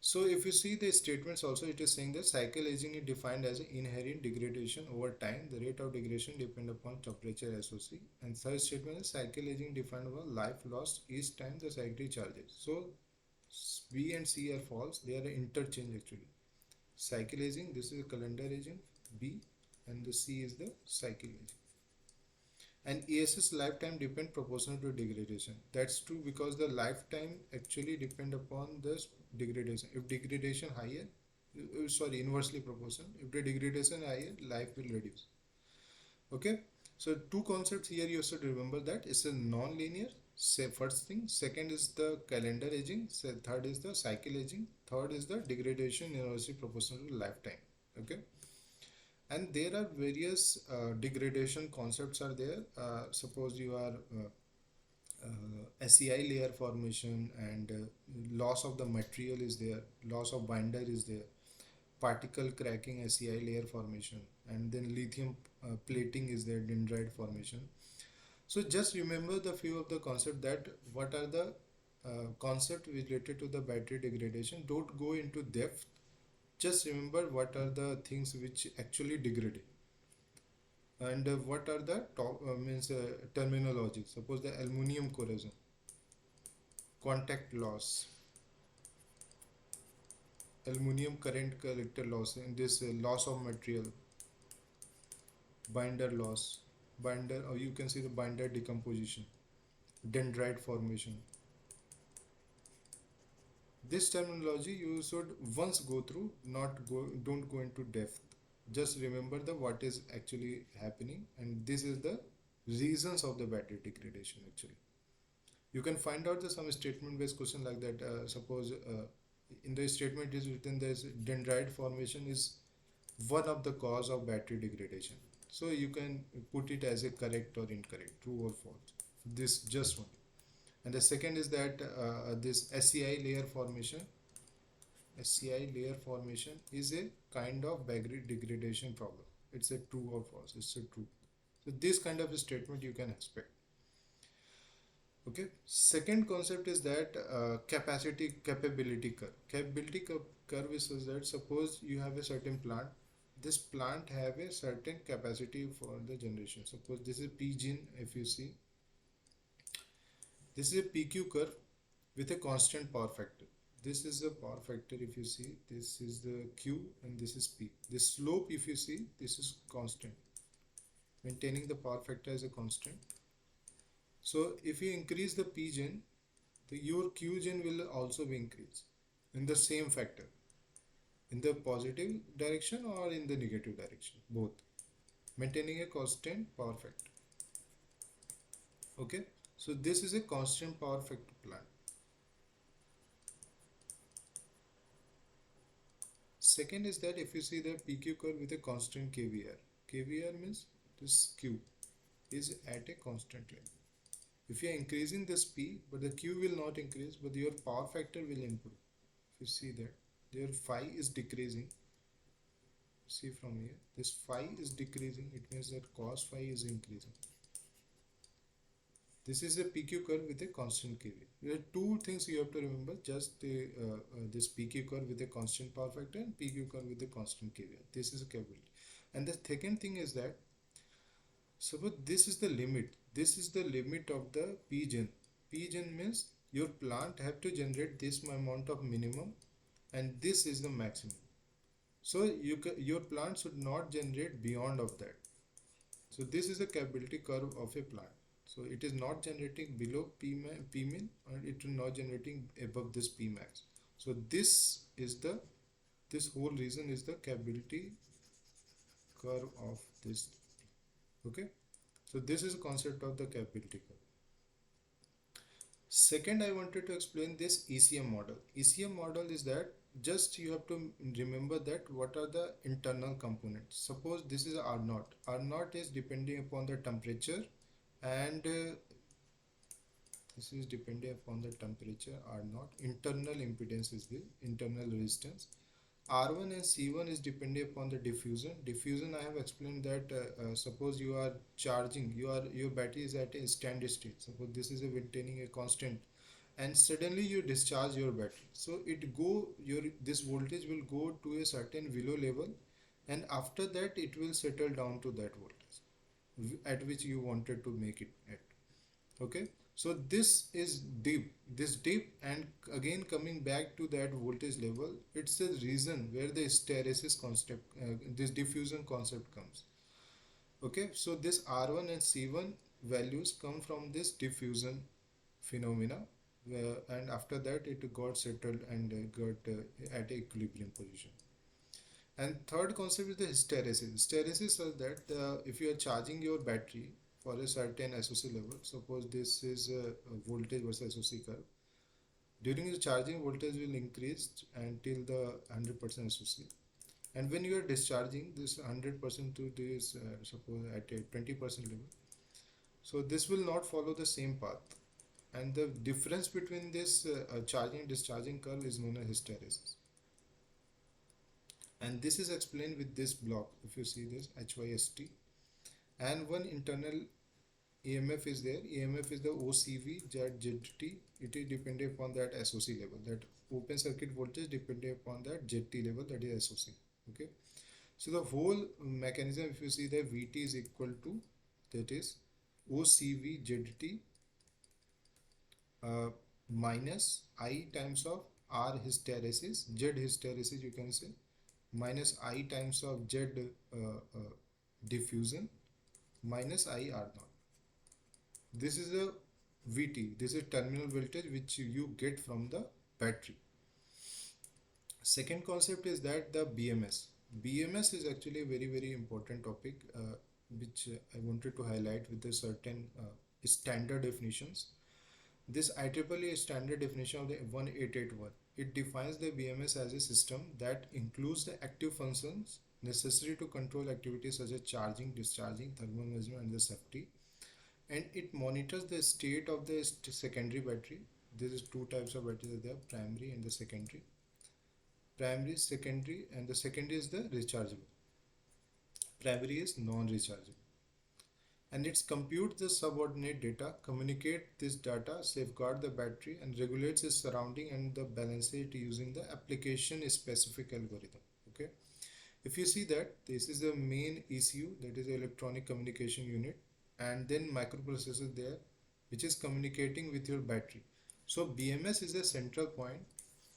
A: So if you see the statements also, it is saying that cycle aging is defined as an inherent degradation over time. The rate of degradation depend upon temperature SOC. And third statement is cycle aging defined about life lost each time the cycle charges. So B and C are false. They are interchange actually. Cycle aging, this is a calendar aging, B, and the C is the cycle aging. And ESS lifetime depend proportional to degradation. That's true because the lifetime actually depend upon the degradation. If degradation higher, inversely proportional. If the degradation higher, life will reduce. Okay, so two concepts here you should remember that it's a non-linear. Say first thing, second is the calendar aging, third is the cycle aging, third is the degradation inversely proportional to lifetime. Okay, and there are various degradation concepts are there. Suppose you are SEI layer formation, and loss of the material is there, loss of binder is there, particle cracking, SEI layer formation, and then lithium plating is there, dendrite formation. So just remember the few of the concept, that what are the concept related to the battery degradation. Don't go into depth. Just remember what are the things which actually degrade, and what are the top means terminology. Suppose the aluminum corrosion, contact loss, aluminum current character loss, and this loss of material, binder loss, binder, or you can see the binder decomposition, dendrite formation. This terminology you should once go through, don't go into depth. Just remember the what is actually happening, and this is the reasons of the battery degradation actually. You can find out the some statement based question like that. Suppose in the statement is written this dendrite formation is one of the cause of battery degradation. So you can put it as a correct or incorrect, true or false. This just one. And the second is that this SCI layer formation is a kind of battery degradation problem. It's a true or false. It's a true. So this kind of a statement you can expect. Okay. Second concept is that capability curve. Curve is such that suppose you have a certain plant. This plant have a certain capacity for the generation. Suppose this is P gene. If you see, this is a PQ curve with a constant power factor. This is the power factor. If you see, this is the Q and this is P. This slope, if you see, this is constant. Maintaining the power factor as a constant. So if you increase the P gen, your Q gen will also be increased in the same factor, in the positive direction or in the negative direction, both, maintaining a constant power factor. Okay, so this is a constant power factor plant. Second is that if you see the PQ curve with a constant KVR, KVR means this Q is at a constant level. If you are increasing this P, but the Q will not increase, but your power factor will improve. If you see that, your phi is decreasing. See from here, this phi is decreasing. It means that cos phi is increasing. This is a PQ curve with a constant KVR. There are two things you have to remember. Just this PQ curve with a constant power factor and PQ curve with a constant KVR. This is a capability. And the second thing is that suppose this is the limit. This is the limit of the P gen. P gen means your plant have to generate this amount of minimum, and this is the maximum. So your plant should not generate beyond of that. So this is the capability curve of a plant. So it is not generating below P min, or it is not generating above this P max. So this whole reason is the capability curve of this. Okay. So this is the concept of the capability curve. Second, I wanted to explain this ECM model. ECM model is that just you have to remember that what are the internal components. Suppose this is R naught. R naught is depending upon the temperature, and this is depending upon the temperature R naught. Internal impedance is the internal resistance. R1 and C1 is depending upon the diffusion. Diffusion, I have explained that suppose you are charging, your battery is at a standard state. Suppose this is maintaining a constant, and suddenly you discharge your battery. So this voltage will go to a certain below level, and after that it will settle down to that voltage at which you wanted to make it at. Okay, so this is dip, and again coming back to that voltage level, it's the reason where the hysteresis concept, this diffusion concept comes. Okay, so this R1 and C1 values come from this diffusion phenomena, and after that it got settled and got at equilibrium position. And third concept is the hysteresis. Hysteresis is that if you are charging your battery for a certain SOC level, suppose this is a voltage versus SOC curve. During the charging, voltage will increase until the 100% SOC. And when you are discharging this 100% to this, suppose at a 20% level, so this will not follow the same path. And the difference between this charging and discharging curve is known as hysteresis. And this is explained with this block. If you see this HYST, and one internal EMF is there. EMF is the OCV ZT. It is dependent upon that SOC level. That open circuit voltage dependent upon that ZT level, that is SOC. Okay. So the whole mechanism, if you see that VT is equal to, that is OCV ZT minus I times of R hysteresis, Z hysteresis you can say, minus I times of Z diffusion minus I R naught. This is a VT, this is terminal voltage which you get from the battery. Second concept is that the BMS. BMS is actually a very important topic which I wanted to highlight with the certain standard definitions. This IEEE standard definition of the 1881, it defines the BMS as a system that includes the active functions necessary to control activities such as charging, discharging, thermal management, and the safety. And it monitors the state of the secondary battery. There is two types of batteries there, primary and the secondary. Primary, secondary, and the secondary is the rechargeable. Primary is non-rechargeable. And it's compute the subordinate data, communicate this data, safeguard the battery, and regulates its surrounding and the balance it using the application specific algorithm. Okay. If you see that this is the main ECU, that is the electronic communication unit, and then microprocessor there which is communicating with your battery. So BMS is a central point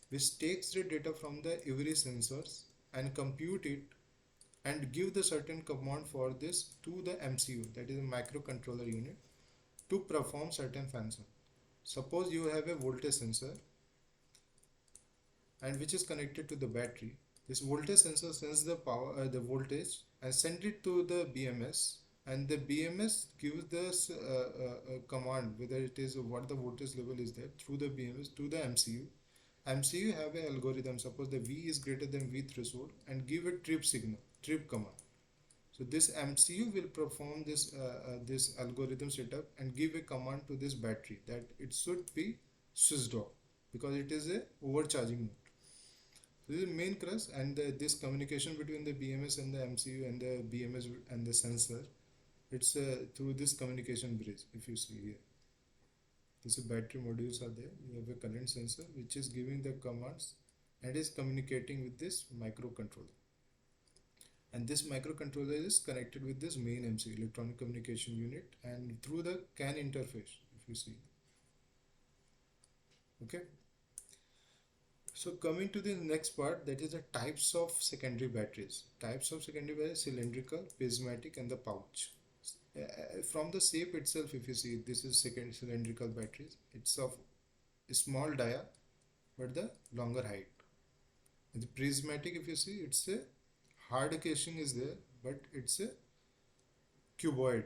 A: which takes the data from the every sensors and compute it and give the certain command for this to the MCU, that is a microcontroller unit, to perform certain function. Suppose you have a voltage sensor and which is connected to the battery. This voltage sensor sends the power, the voltage, and send it to the BMS, and the BMS gives this command whether it is what the voltage level is there through the BMS to the MCU. MCU have an algorithm. Suppose the V is greater than V threshold, and give a trip signal, trip command. So this MCU will perform this this algorithm setup and give a command to this battery that it should be switched off because it is a overcharging mode. This is the main crux, and this communication between the BMS and the MCU and the BMS and the sensor, it's through this communication bridge. If you see here, this battery modules are there. You have a current sensor which is giving the commands and is communicating with this microcontroller. And this microcontroller is connected with this main MCU, electronic communication unit, and through the CAN interface, if you see. Okay. So coming to the next part, that is the types of secondary batteries. Types of secondary batteries: cylindrical, prismatic, and the pouch. From the shape itself, if you see, this is second cylindrical batteries. It's of small dia, but the longer height. And the prismatic, if you see, it's a hard casing is there, but it's a cuboid.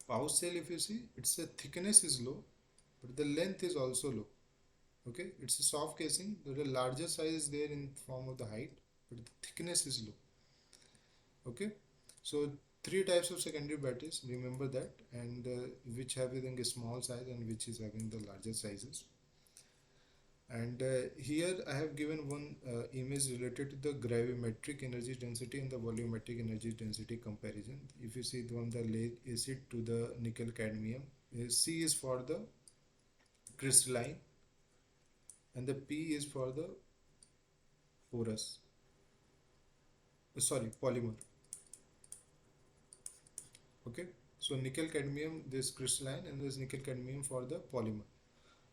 A: Pouch cell, if you see, its a thickness is low, but the length is also low. Okay, it's a soft casing. The larger size is there in form of the height, but the thickness is low. Okay, so three types of secondary batteries, remember that, and which having a small size and which is having the larger sizes. And here I have given one image related to the gravimetric energy density and the volumetric energy density comparison. If you see from the lead acid to the nickel cadmium, C is for the crystalline and the P is for the porous, polymer. Okay, so nickel cadmium, this crystalline, and this nickel cadmium for the polymer.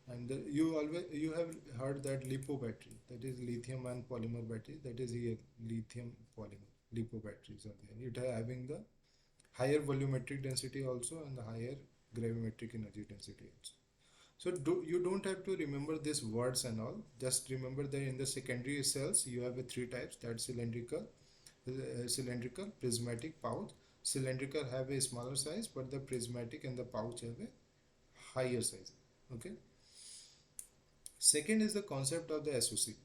A: And you have heard that lipo battery, that is lithium and polymer battery, that is here lithium polymer lipo batteries are there. It having the higher volumetric density also and the higher gravimetric energy density also. So you don't have to remember these words and all. Just remember that in the secondary cells you have three types, that's cylindrical, prismatic, pouch. Cylindrical have a smaller size, but the prismatic and the pouch have a higher size. Okay. Second is the concept of the SOC.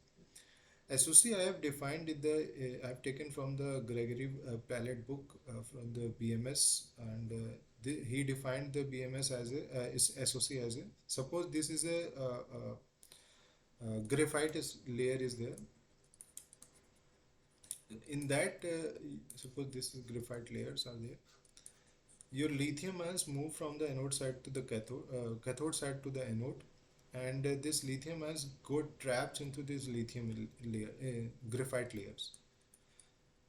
A: SOC I have defined in the I have taken from the Gregory Pallet book from the BMS, and he defined the BMS as a SOC as a, suppose this is a graphite layer is there. In that suppose this is graphite layers are there. your lithium ions move from the anode side to the cathode side to the anode, and this lithium ions go trapped into these graphite layers.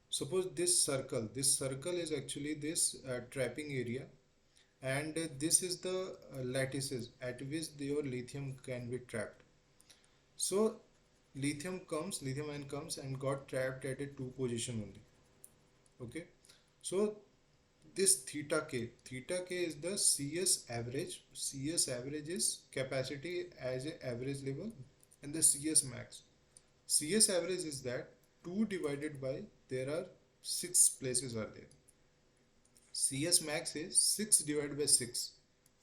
A: Suppose this circle is actually this trapping area, and this is the lattices at which your lithium can be trapped. So lithium ion comes and got trapped at a two position only. Okay, so this theta k is the cs average is capacity as a average level, and the cs average is that 2 divided by there are 6 places are there. Cs max is 6 divided by 6,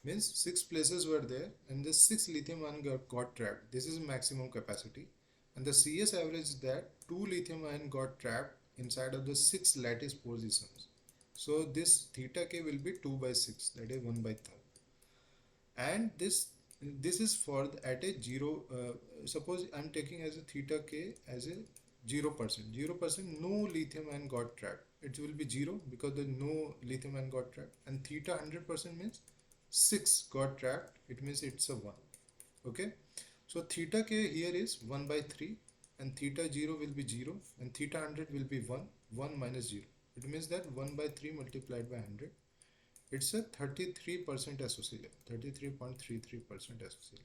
A: means 6 places were there and the 6 lithium ion got trapped. This is maximum capacity, and the cs average is that 2 lithium ion got trapped inside of the 6 lattice positions. So this theta k will be 2 by 6, that is 1 by third. And this is for at a 0, suppose I'm taking as a theta k as a 0%, no lithium ion got trapped, it will be 0 because the no lithium ion got trapped. And theta 100% means 6 got trapped, it means it's a 1. Okay, so theta k here is 1 by 3, and theta 0 will be 0, and theta 100 will be 1 minus 0. It means that 1 by 3 multiplied by 100, it's a 33% association, 33.33% association.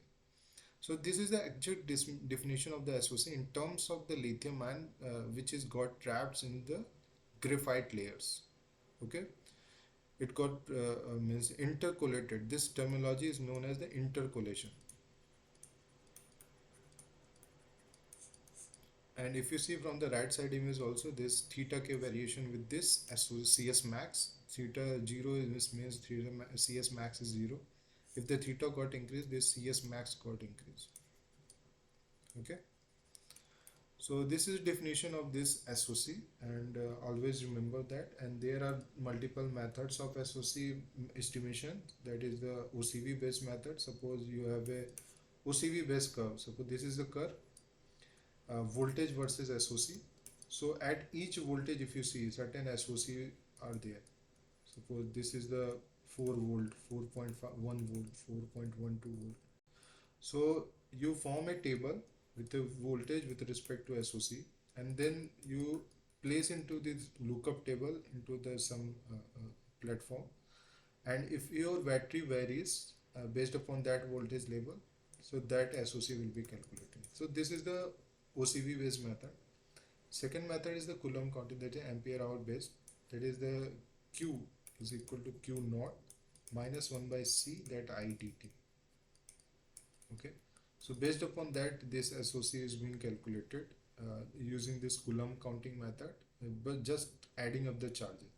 A: So this is the exact definition of the association in terms of the lithium ion which is got trapped in the graphite layers. Okay, it got means intercalated. This terminology is known as the intercalation. And if you see from the right side image also, this theta k variation with this cs max, theta 0 means theta cs max is 0. If the theta got increased, this cs max got increased. Okay, so this is definition of this SOC, and always remember that. And there are multiple methods of SOC estimation, that is the OCV based method. Suppose you have a OCV based curve, suppose this is the curve, voltage versus SOC. So at each voltage, if you see certain SOC are there. Suppose this is the 4 volt, 4.1 volt, 4.12 volt. So you form a table with the voltage with respect to SOC, and then you place into this lookup table into the some platform, and if your battery varies based upon that voltage level, so that SOC will be calculated. So this is the OCV based method. Second method is the Coulomb counting, that is ampere hour based, that is the Q is equal to Q naught minus 1 by C that IDT. Okay, so based upon that this SOC is being calculated using this Coulomb counting method, but just adding up the charges.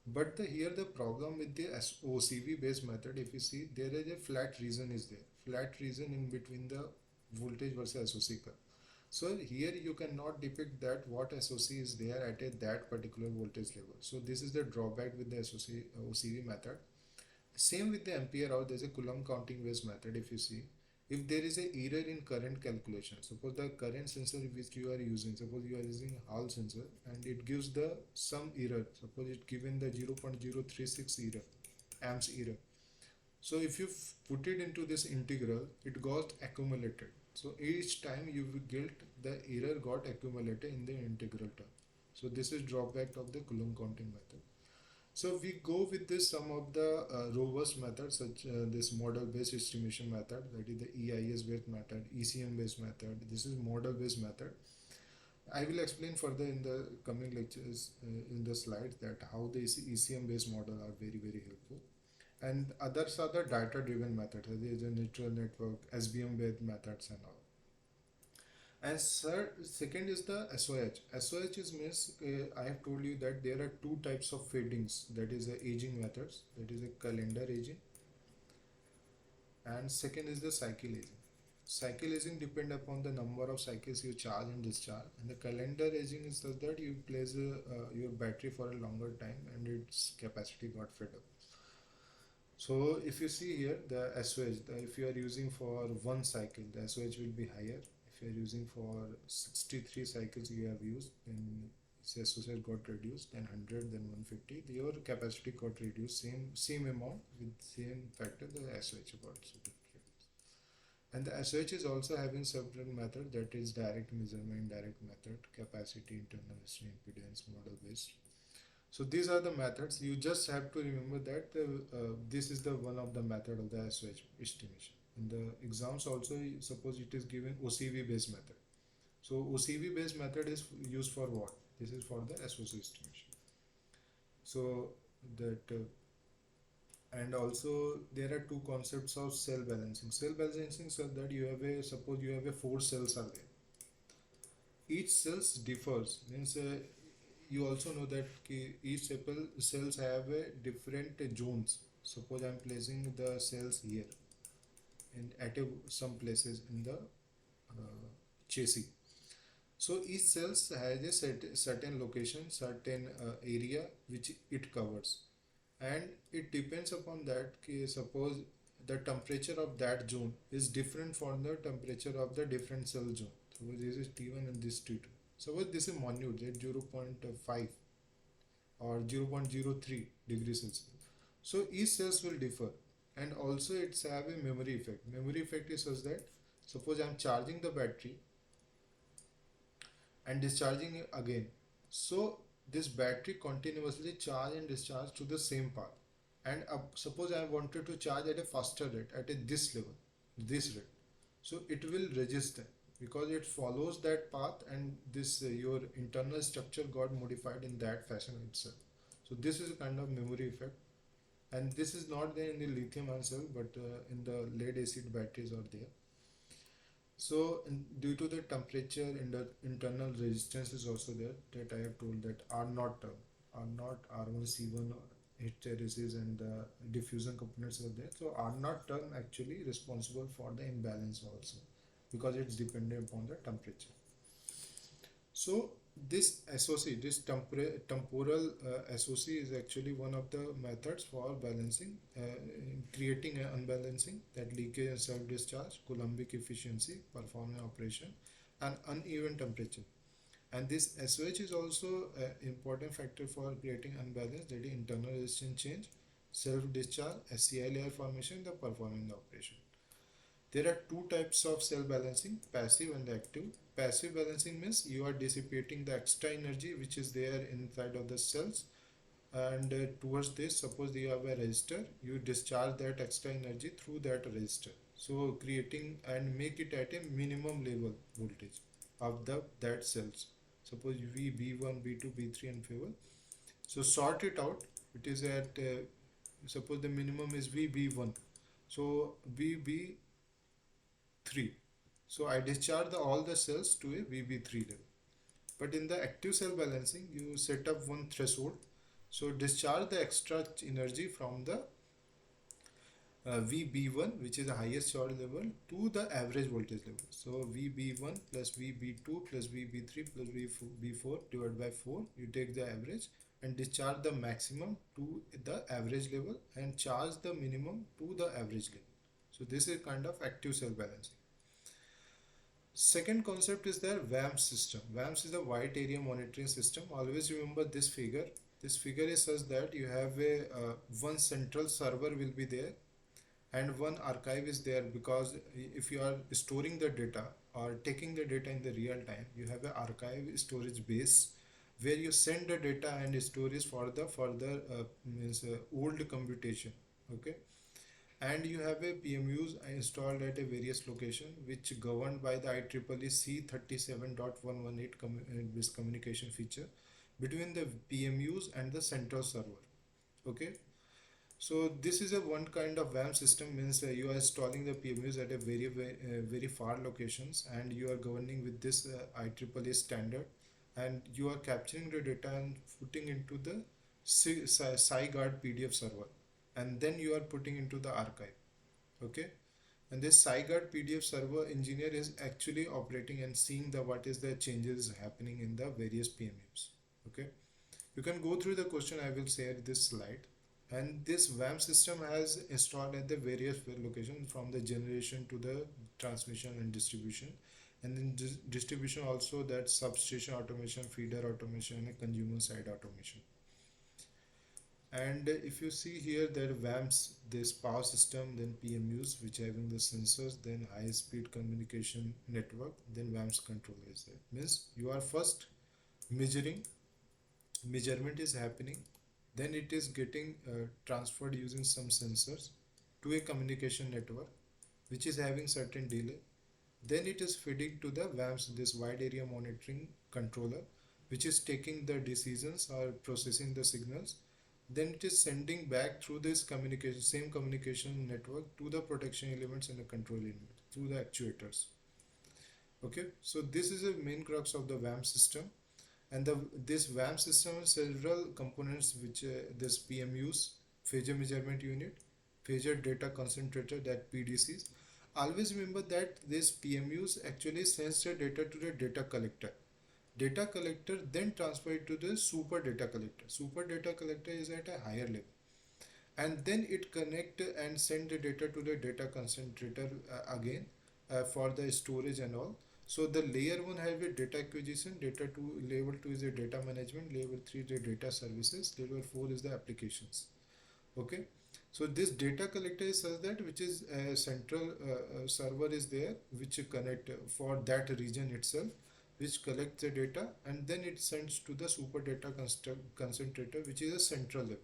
A: But here the problem with the OCV based method, if you see, there is a flat region is there, flat region in between the voltage versus SOC curve. So here you cannot depict that what SOC is there at that particular voltage level. So this is the drawback with the OCV method. Same with the ampere hour, there is a Coulomb counting based method. If you see, if there is a error in current calculation, suppose the current sensor which you are using, suppose you are using Hall sensor and it gives the some error, suppose it given the 0.036 error, amps error. So if you put it into this integral, it got accumulated. So each time you will get the error got accumulated in the integral term. So this is drawback of the Coulomb counting method. So we go with this some of the robust methods, such this model based estimation method, that is the EIS based method, ECM based method. This is model based method. I will explain further in the coming lectures in the slides that how the ECM based model are very helpful. And others are the data driven methods, that is the neural network, SBM based methods and all. And second is the SOH. SOH is means I have told you that there are two types of fadings, that is the aging methods, that is a calendar aging, and second is the cycle aging. Cycle aging depend upon the number of cycles you charge and discharge, and the calendar aging is such that you place your battery for a longer time and its capacity got fed up. So if you see here the SOH, if you are using for one cycle, the SOH will be higher. If you are using for 63 cycles you have used, then SOCs got reduced, then 100, then 150. Your capacity got reduced, same amount with same factor. The SOH got reduced. And the SOH is also having several methods, that is direct measurement, direct method, capacity, internal impedance, model based. So these are the methods. You just have to remember that this is the one of the method of the SOH estimation. In the exams also, suppose it is given OCV based method. So OCV based method is used for what? This is for the SOC estimation. So that and also there are two concepts of cell balancing. Cell balancing so that you have a, suppose you have a 4 cells are there. Each cells differs, means you also know that each cells have a different zones. Suppose I am placing the cells here and at some places in the chassis. So each cells has a certain location, certain area which it covers, and it depends upon that. Suppose the temperature of that zone is different from the temperature of the different cell zone. Suppose this is T1 and this T2. Suppose this is minute at 0.5 or 0.03 degrees Celsius. So each cells will differ, and also it's have a memory effect. Memory effect is such that suppose I am charging the battery and discharging it again. So this battery continuously charge and discharge to the same path. And suppose I wanted to charge at a faster rate, at this level, this rate. So it will resist that because it follows that path, and this your internal structure got modified in that fashion itself. So this is a kind of memory effect, and this is not there in the lithium ion cell, but in the lead acid batteries are there. So due to the temperature and the internal resistance is also there, that I have told that R naught term, R1C1 hysteresis and the diffusion components are there. So R naught term actually responsible for the imbalance also, because it's dependent upon the temperature. So this SOC, this temporal SOC is actually one of the methods for balancing, creating an unbalancing, that leakage and self-discharge, Coulombic efficiency, performing operation, and uneven temperature. And this SOH is also an important factor for creating unbalance, that is internal resistance change, self-discharge, SCI layer formation, the performing the operation. There are two types of cell balancing, passive and active. Passive balancing means you are dissipating the extra energy which is there inside of the cells, and towards this, suppose you have a resistor, you discharge that extra energy through that resistor. So creating and make it at a minimum level voltage of that cells. Suppose B1, B2, B3 and P1. So sort it out. It is at suppose the minimum is VB1. So VB3. So I discharge all the cells to a VB3 level. But in the active cell balancing, you set up one threshold. So discharge the extra energy from the VB1, which is the highest charge level, to the average voltage level. So VB1 plus VB2 plus VB3 plus VB4 divided by 4, you take the average and discharge the maximum to the average level and charge the minimum to the average level. So this is kind of active cell balancing. Second concept is the WAMS system. WAMS is the wide area monitoring system. Always remember this figure. This figure is such that you have a one central server will be there and one archive is there, because if you are storing the data or taking the data in the real time, you have an archive storage base where you send the data and storage for the further old computation. Okay. And you have a PMUs installed at a various location which governed by the IEEE C37.118 this communication feature between the PMUs and the central server. Okay, so this is a one kind of WAM system, means you are installing the PMUs at a very far locations, and you are governing with this IEEE standard, and you are capturing the data and putting into the SciGuard PDF server, and then you are putting into the archive. Okay, and this SciGuard PDF server engineer is actually operating and seeing the what is the changes happening in the various PMUs. Okay, you can go through the question. I will share this slide. And this WAM system has installed at the various locations, from the generation to the transmission and distribution, And in distribution also, that substation automation, feeder automation, and consumer side automation. And if you see here, there VAMs, this power system, then PMUs, which having the sensors, then high speed communication network, then VAMs controller is there. Means you are first measurement is happening, then it is getting transferred using some sensors to a communication network, which is having certain delay. Then it is feeding to the VAMs, this wide area monitoring controller, which is taking the decisions or processing the signals. Then it is sending back through this same communication network to the protection elements and the control unit through the actuators. Okay, so this is a main crux of the VAM system. And this VAM system has several components, which this PMUs, phasor measurement unit, phasor data concentrator, that PDCs. Always remember that this PMUs actually sends the data to the data collector. Data collector then transfer it to the super data collector. Super data collector is at a higher level, and then it connect and send the data to the data concentrator again for the storage and all. So the layer 1 have a data acquisition, data 2, level 2 is a data management, level 3 is the data services, level 4 is the applications. Okay, so this data collector is such that which is a central server is there, which connect for that region itself, which collects the data, and then it sends to the super data concentrator, which is a central level.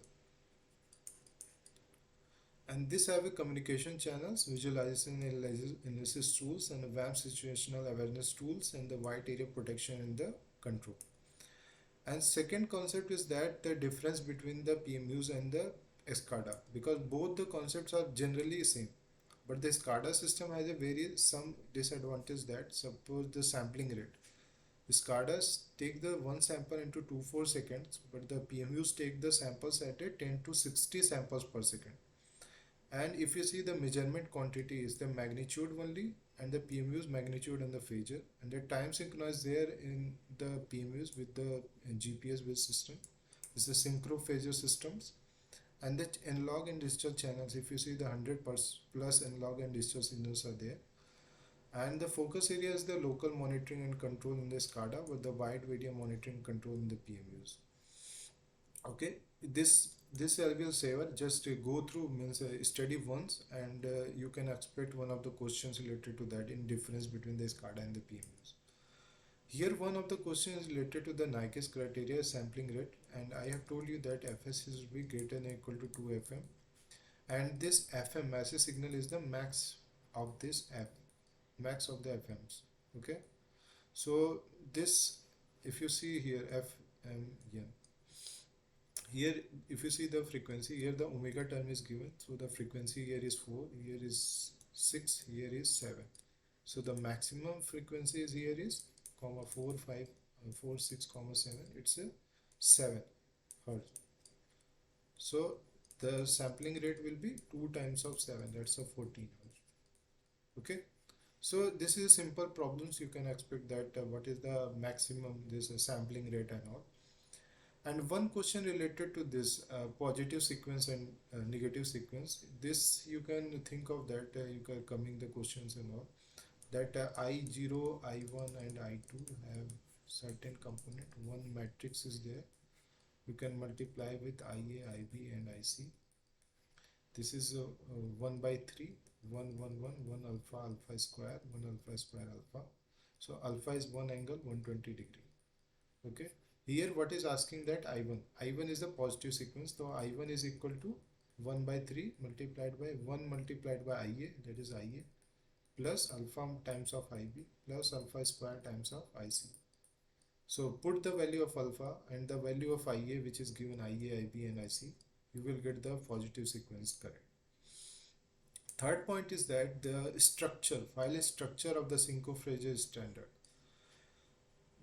A: And this have a communication channels, visualization analysis tools, and VAM situational awareness tools, and the wide area protection and the control. And second concept is that the difference between the PMUs and the SCADA, because both the concepts are generally same, but the SCADA system has a some disadvantage. That suppose the sampling rate, SCADAs take the one sample into 2-4 seconds, but the PMUs take the samples at a 10 to 60 samples per second. And if you see, the measurement quantity is the magnitude only, and the PMU's magnitude and the phasor, and the time synchronized there in the PMUs with the GPS based system is the synchro phasor systems. And the analog and digital channels, if you see, the 100 plus analog and digital signals are there. And the focus area is the local monitoring and control in the SCADA, with the wide area monitoring and control in the PMUs. Okay, this I will say, just go through, means study once, and you can expect one of the questions related to that in difference between the SCADA and the PMUs. Here one of the questions is related to the Nyquist criteria, sampling rate, and I have told you that Fs is be greater than or equal to 2 FM, and this FM massive signal is the max of this max of the FMs. Okay, so this, if you see here, FM, yeah. Here if you see the frequency, here the omega term is given, so the frequency here is 4, here is 6, here is 7. So the maximum frequency is here is 4 5 4 6 7, it's a 7 hertz. So the sampling rate will be 2 times of 7, that's a 14 hertz. Okay, so this is simple problems. You can expect that what is the maximum this sampling rate and all. And one question related to this positive sequence and negative sequence, this you can think of that you can coming the questions and all, that I0, I1 and I2 have certain component, one matrix is there, you can multiply with IA, IB and IC. This is 1 by 3, 1 1 1 1 alpha, alpha square, 1 alpha square alpha. So alpha is one angle 120 degree. Okay, here what is asking that I1 is the positive sequence, so I1 is equal to 1 by 3 multiplied by 1 multiplied by IA, that is IA, plus alpha times of IB plus alpha square times of IC. So put the value of alpha and the value of IA, which is given IA, IB and IC, you will get the positive sequence correct. Third point is that the structure, file structure of the Synco phasor standard.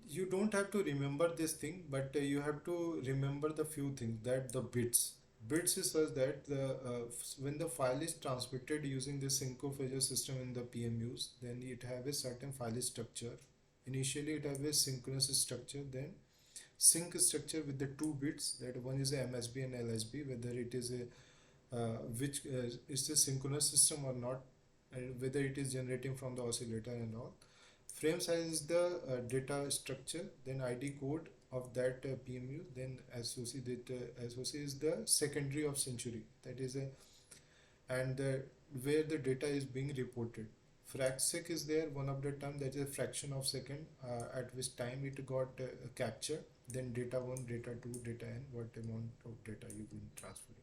A: You don't have to remember this thing, but you have to remember the few things, that the bits is such that the when the file is transmitted using the Synco phasor system in the PMUs, then it have a certain file structure. Initially it have a synchronous structure, then sync structure with the 2 bits, that one is a MSB and LSB, whether it is a which is a synchronous system or not, and whether it is generating from the oscillator and all. Frame size is the data structure, then ID code of that PMU, then SOC is the secondary of century, that is a, and where the data is being reported. Fracsec is there, one of the term, that is a fraction of second at which time it got captured, then data 1, data 2, data n, what amount of data you been transferring.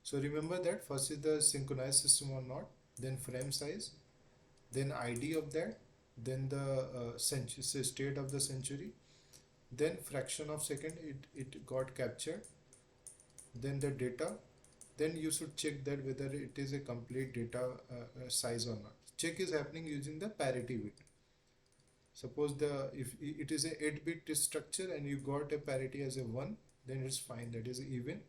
A: So remember that first is the synchronized system or not, then frame size, then ID of that, then the state of the century, then fraction of second it got captured, then the data, then you should check that whether it is a complete data size or not. Check is happening using the parity bit. Suppose if it is a 8-bit structure and you got a parity as a 1, then it's fine, that is even.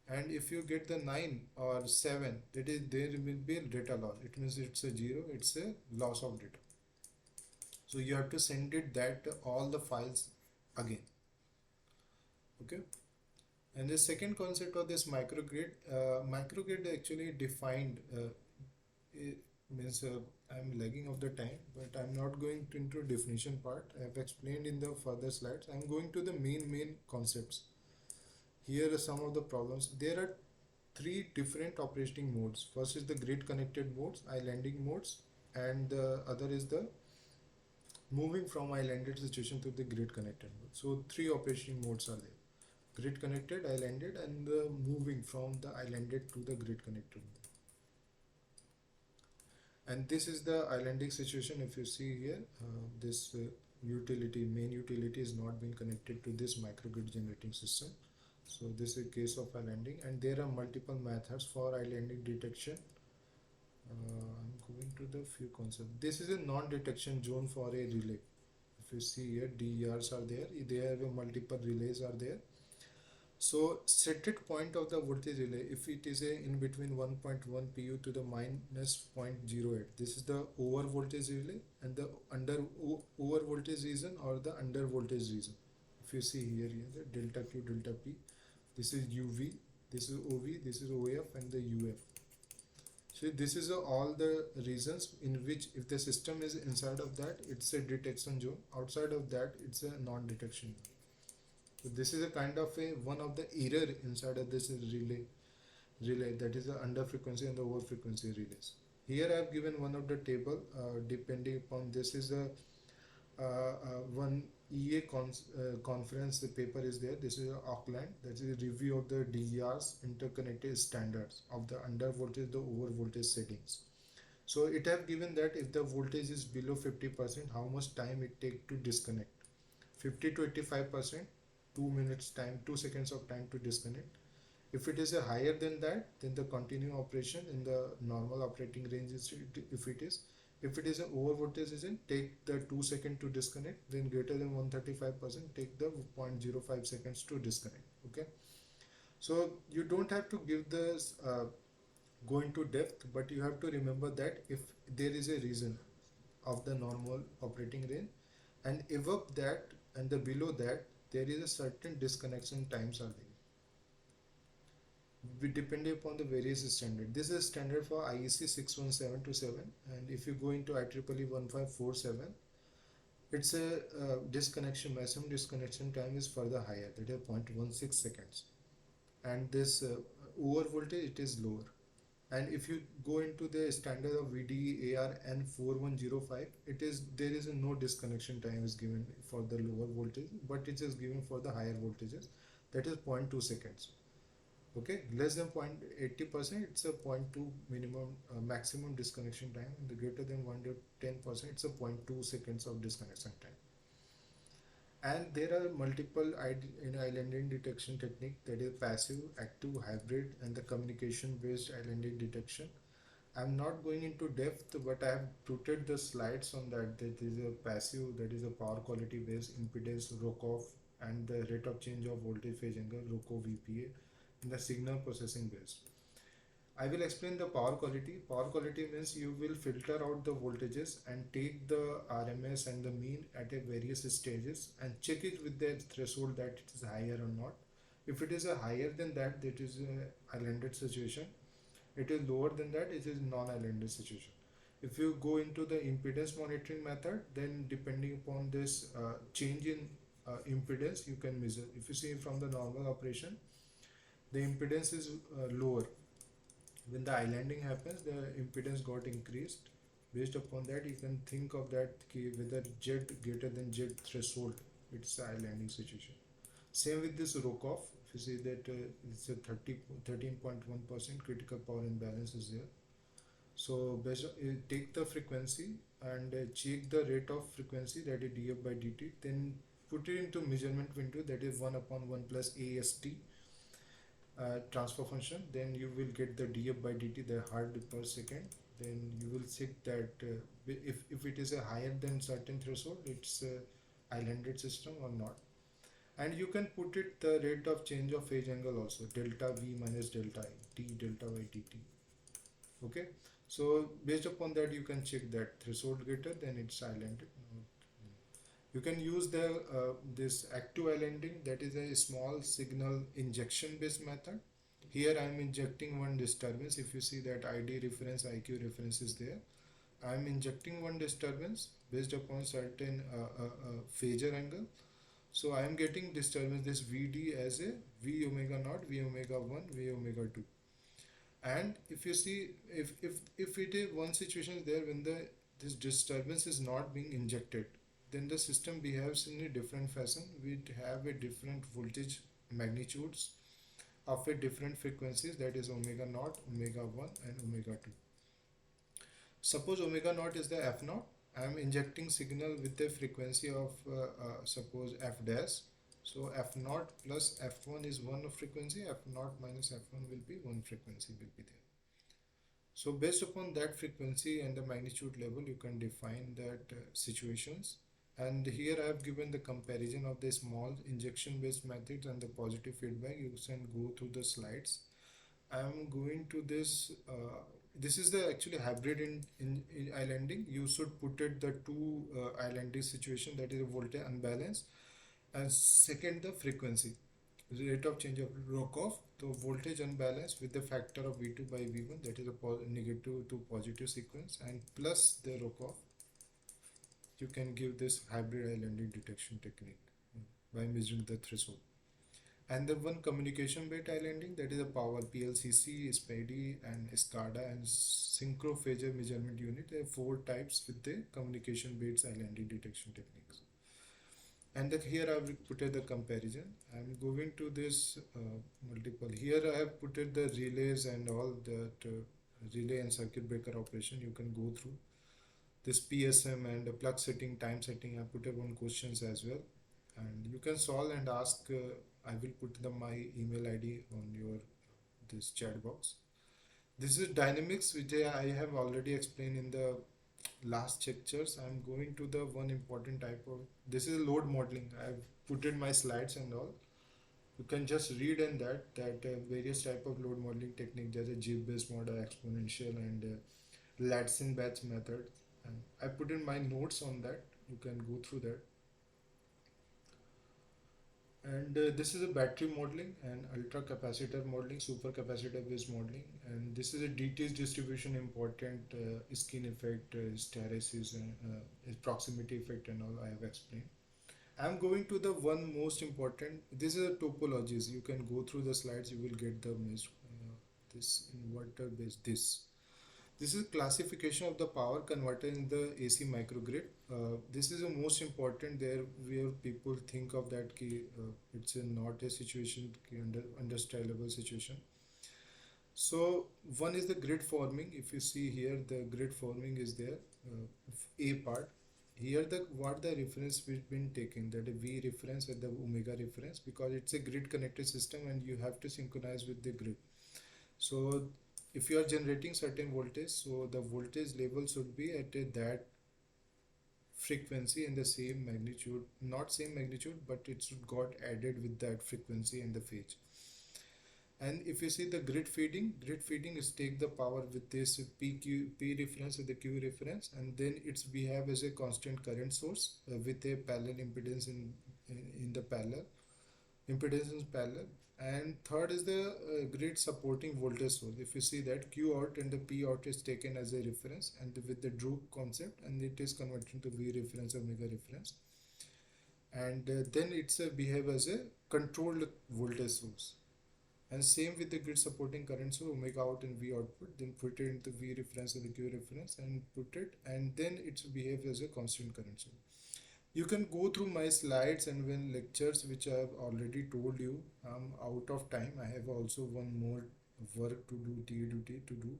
A: And if you get the 9 or 7, that is, there will be a data loss. It means it's a 0, it's a loss of data. So you have to send it that all the files again. Okay. And the second concept of this microgrid, microgrid actually defined, means I'm lagging of the time, but I'm not going to into definition part. I have explained in the further slides. I'm going to the main concepts. Here are some of the problems. There are 3 different operating modes. First is the grid connected modes, islanding modes, and the other is the moving from islanded situation to the grid connected mode. So 3 operating modes are there: grid connected, islanded, and moving from the islanded to the grid connected mode. And this is the islanding situation. If you see here, this main utility is not being connected to this microgrid generating system. So this is a case of islanding, and there are multiple methods for islanding detection. I'm going to the few concepts. This is a non-detection zone for a relay. If you see here, DERs are there. There are multiple relays are there. So set point of the voltage relay, if it is a in between 1.1 pu to the minus 0.08, this is the over voltage relay, and the over voltage region or the under voltage region. If you see here, the delta Q, delta P, this is UV, this is OV, this is OF, and the UF. So this is all the reasons in which if the system is inside of that, it's a detection zone. Outside of that, it's a non-detection zone. So this is a kind of a one of the error inside of this relay, that is the under frequency and the over frequency relays. Here I have given one of the table depending upon this is a one EA conference paper is there. This is Auckland, that is a review of the DER's interconnected standards of the under voltage, the over voltage settings. So it have given that if the voltage is below 50%, how much time it take to disconnect. 50 to 85%, 2 minutes time, 2 seconds of time to disconnect. If it is a higher than that, then the continue operation in the normal operating range is, if it is an over voltage region, take the 2 seconds to disconnect, then greater than 135%, take the 0.05 seconds to disconnect. Okay, so you don't have to give this go into depth, but you have to remember that if there is a region of the normal operating range, and above that and the below that, there is a certain disconnection times are there. We depending upon the various standard. This is standard for IEC 61727, and if you go into IEEE 1547, it's a disconnection, maximum disconnection time is further higher, that is 0.16 seconds, and this over voltage it is lower. And if you go into the standard of VDE AR N4105, there is no disconnection time is given for the lower voltage, but it is given for the higher voltages, that is 0.2 seconds. Okay, less than 0.80%, it's a 0.2 minimum maximum disconnection time, and the greater than 110%, it's a 0.2 seconds of disconnection time. And there are multiple islanding detection technique, that is passive, active, hybrid, and the communication based islanding detection. I'm not going into depth, but I have put the slides on that. That is a passive, that is a power quality based impedance ROCOF, and the rate of change of voltage phase angle ROCO VPA, and the signal processing based. I will explain the power quality. Power quality means you will filter out the voltages and take the RMS and the mean at a various stages and check it with the threshold that it is higher or not. If it is a higher than that, that is a islanded situation. It is lower than that, it is non-islanded situation. If you go into the impedance monitoring method, then depending upon this change in impedance, you can measure. If you see from the normal operation, the impedance is lower. When the islanding happens, the impedance got increased. Based upon that, you can think of that whether Z greater than Z threshold, it's a islanding situation. Same with this Rokoff. If you see that it's a 13.1% critical power imbalance is there. So take the frequency and check the rate of frequency, that is df by dt, then put it into measurement window, that is 1 upon 1 plus AST transfer function. Then you will get the df by dt, the Hard per second. Then you will check that if it is a higher than certain threshold, it's a islanded system or not. And you can put it the rate of change of phase angle also, delta v minus delta I, d delta by dt. Okay, so based upon that, you can check that threshold greater, then it's islanded. You can use the this active islanding, that is a small signal injection based method. Here I am injecting one disturbance. If you see that ID reference, IQ reference is there, I am injecting one disturbance based upon certain phasor angle. So I am getting disturbance, this Vd, as a V omega naught, V omega 1, V omega 2. And if you see, if it is one situation is there when this disturbance is not being injected, then the system behaves in a different fashion. We have a different voltage magnitudes of a different frequencies, that is omega naught, omega 1 and omega 2. Suppose omega naught is the F naught. I am injecting signal with a frequency of suppose F dash. So F naught plus F1 is one frequency, F naught minus F1 will be one frequency will be there. So based upon that frequency and the magnitude level, you can define that situations. And here I have given the comparison of the small injection based methods and the positive feedback. You can go through the slides. I am going to this. This is the actually hybrid in islanding. You should put it the two islanding situation, that is a voltage unbalance, and second the frequency, the rate of change of Rokoff, the voltage unbalance with the factor of V2 by V1, that is a negative to positive sequence, and plus the Rokoff. You can give this hybrid islanding detection technique by measuring the threshold. And the one communication based islanding, that is a power PLCC, SPIDY and SCADA and synchro phasor measurement unit. There are 4 types with the communication based islanding detection techniques. And that here I have put the comparison. I am going to this multiple. Here I have put the relays and all that relay and circuit breaker operation. You can go through this PSM and the plug setting, time setting. I put one questions as well, and you can solve and ask. I will put my email ID on your this chat box. This is dynamics, which I have already explained in the last lectures. I am going to the one important type of, this is load modeling. I have put in my slides and all. You can just read in that various type of load modeling technique. There's a Jeep based model, exponential, and Latson batch method. And I put in my notes on that. You can go through that. And this is a battery modeling and ultra capacitor modeling, super capacitor based modeling, and this is a DT's distribution important, skin effect, hysteresis, proximity effect and all I have explained. I am going to the one most important. This is a topologies. You can go through the slides. You will get the this inverter based this. This is classification of the power converter in the AC microgrid. This is the most important there, where people think of that it's not a situation, understandable situation. So one is the grid forming. If you see here, the grid forming is there, A part. Here what the reference we've been taking, that a V reference and the omega reference, because it's a grid connected system and you have to synchronize with the grid. So if you are generating certain voltage, so the voltage level should be at that frequency and the same magnitude, not same magnitude, but it should got added with that frequency and the phase. And if you see the grid feeding is take the power with this P reference with the Q reference, and then it's behave as a constant current source with a parallel impedance in the parallel. impedance is parallel. And third is the grid supporting voltage source. If you see that Q out and the P out is taken as a reference and with the Droop concept, and it is converted to V reference or mega reference, and then it's behave as a controlled voltage source. And same with the grid supporting current, so omega out and V output, then put it into V reference or the Q reference and put it, and then it's behave as a constant current source. You can go through my slides and when lectures which I have already told you. I'm out of time. I have also one more work to do, duty to do.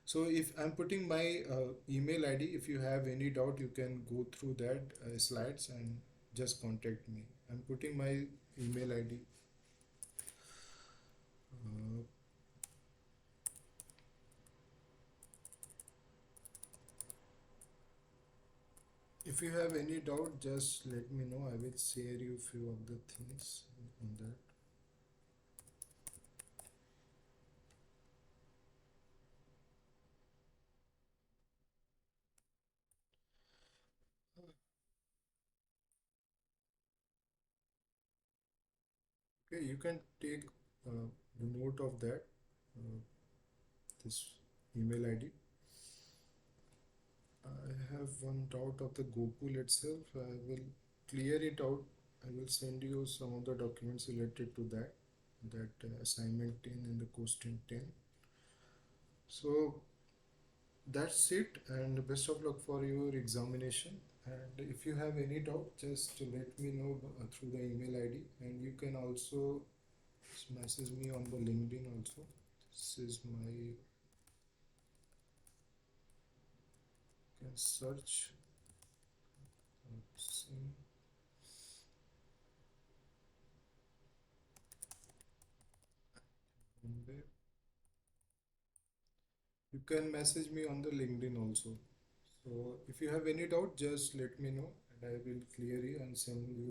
A: So if I'm putting my email ID, if you have any doubt, you can go through that slides and just contact me. I'm putting my email ID. Uh, if you have any doubt, just let me know. I will share you few of the things on that. Okay, you can take note of that. This email ID. I have one doubt of the Gokul itself. I will clear it out. I will send you some of the documents related to that, assignment 10 and the question 10. So that's it, and best of luck for your examination. And if you have any doubt, just let me know through the email ID, and you can also message me on the LinkedIn also. This is my, you can search. See. You can message me on the LinkedIn also. So if you have any doubt, just let me know and I will clear you and send you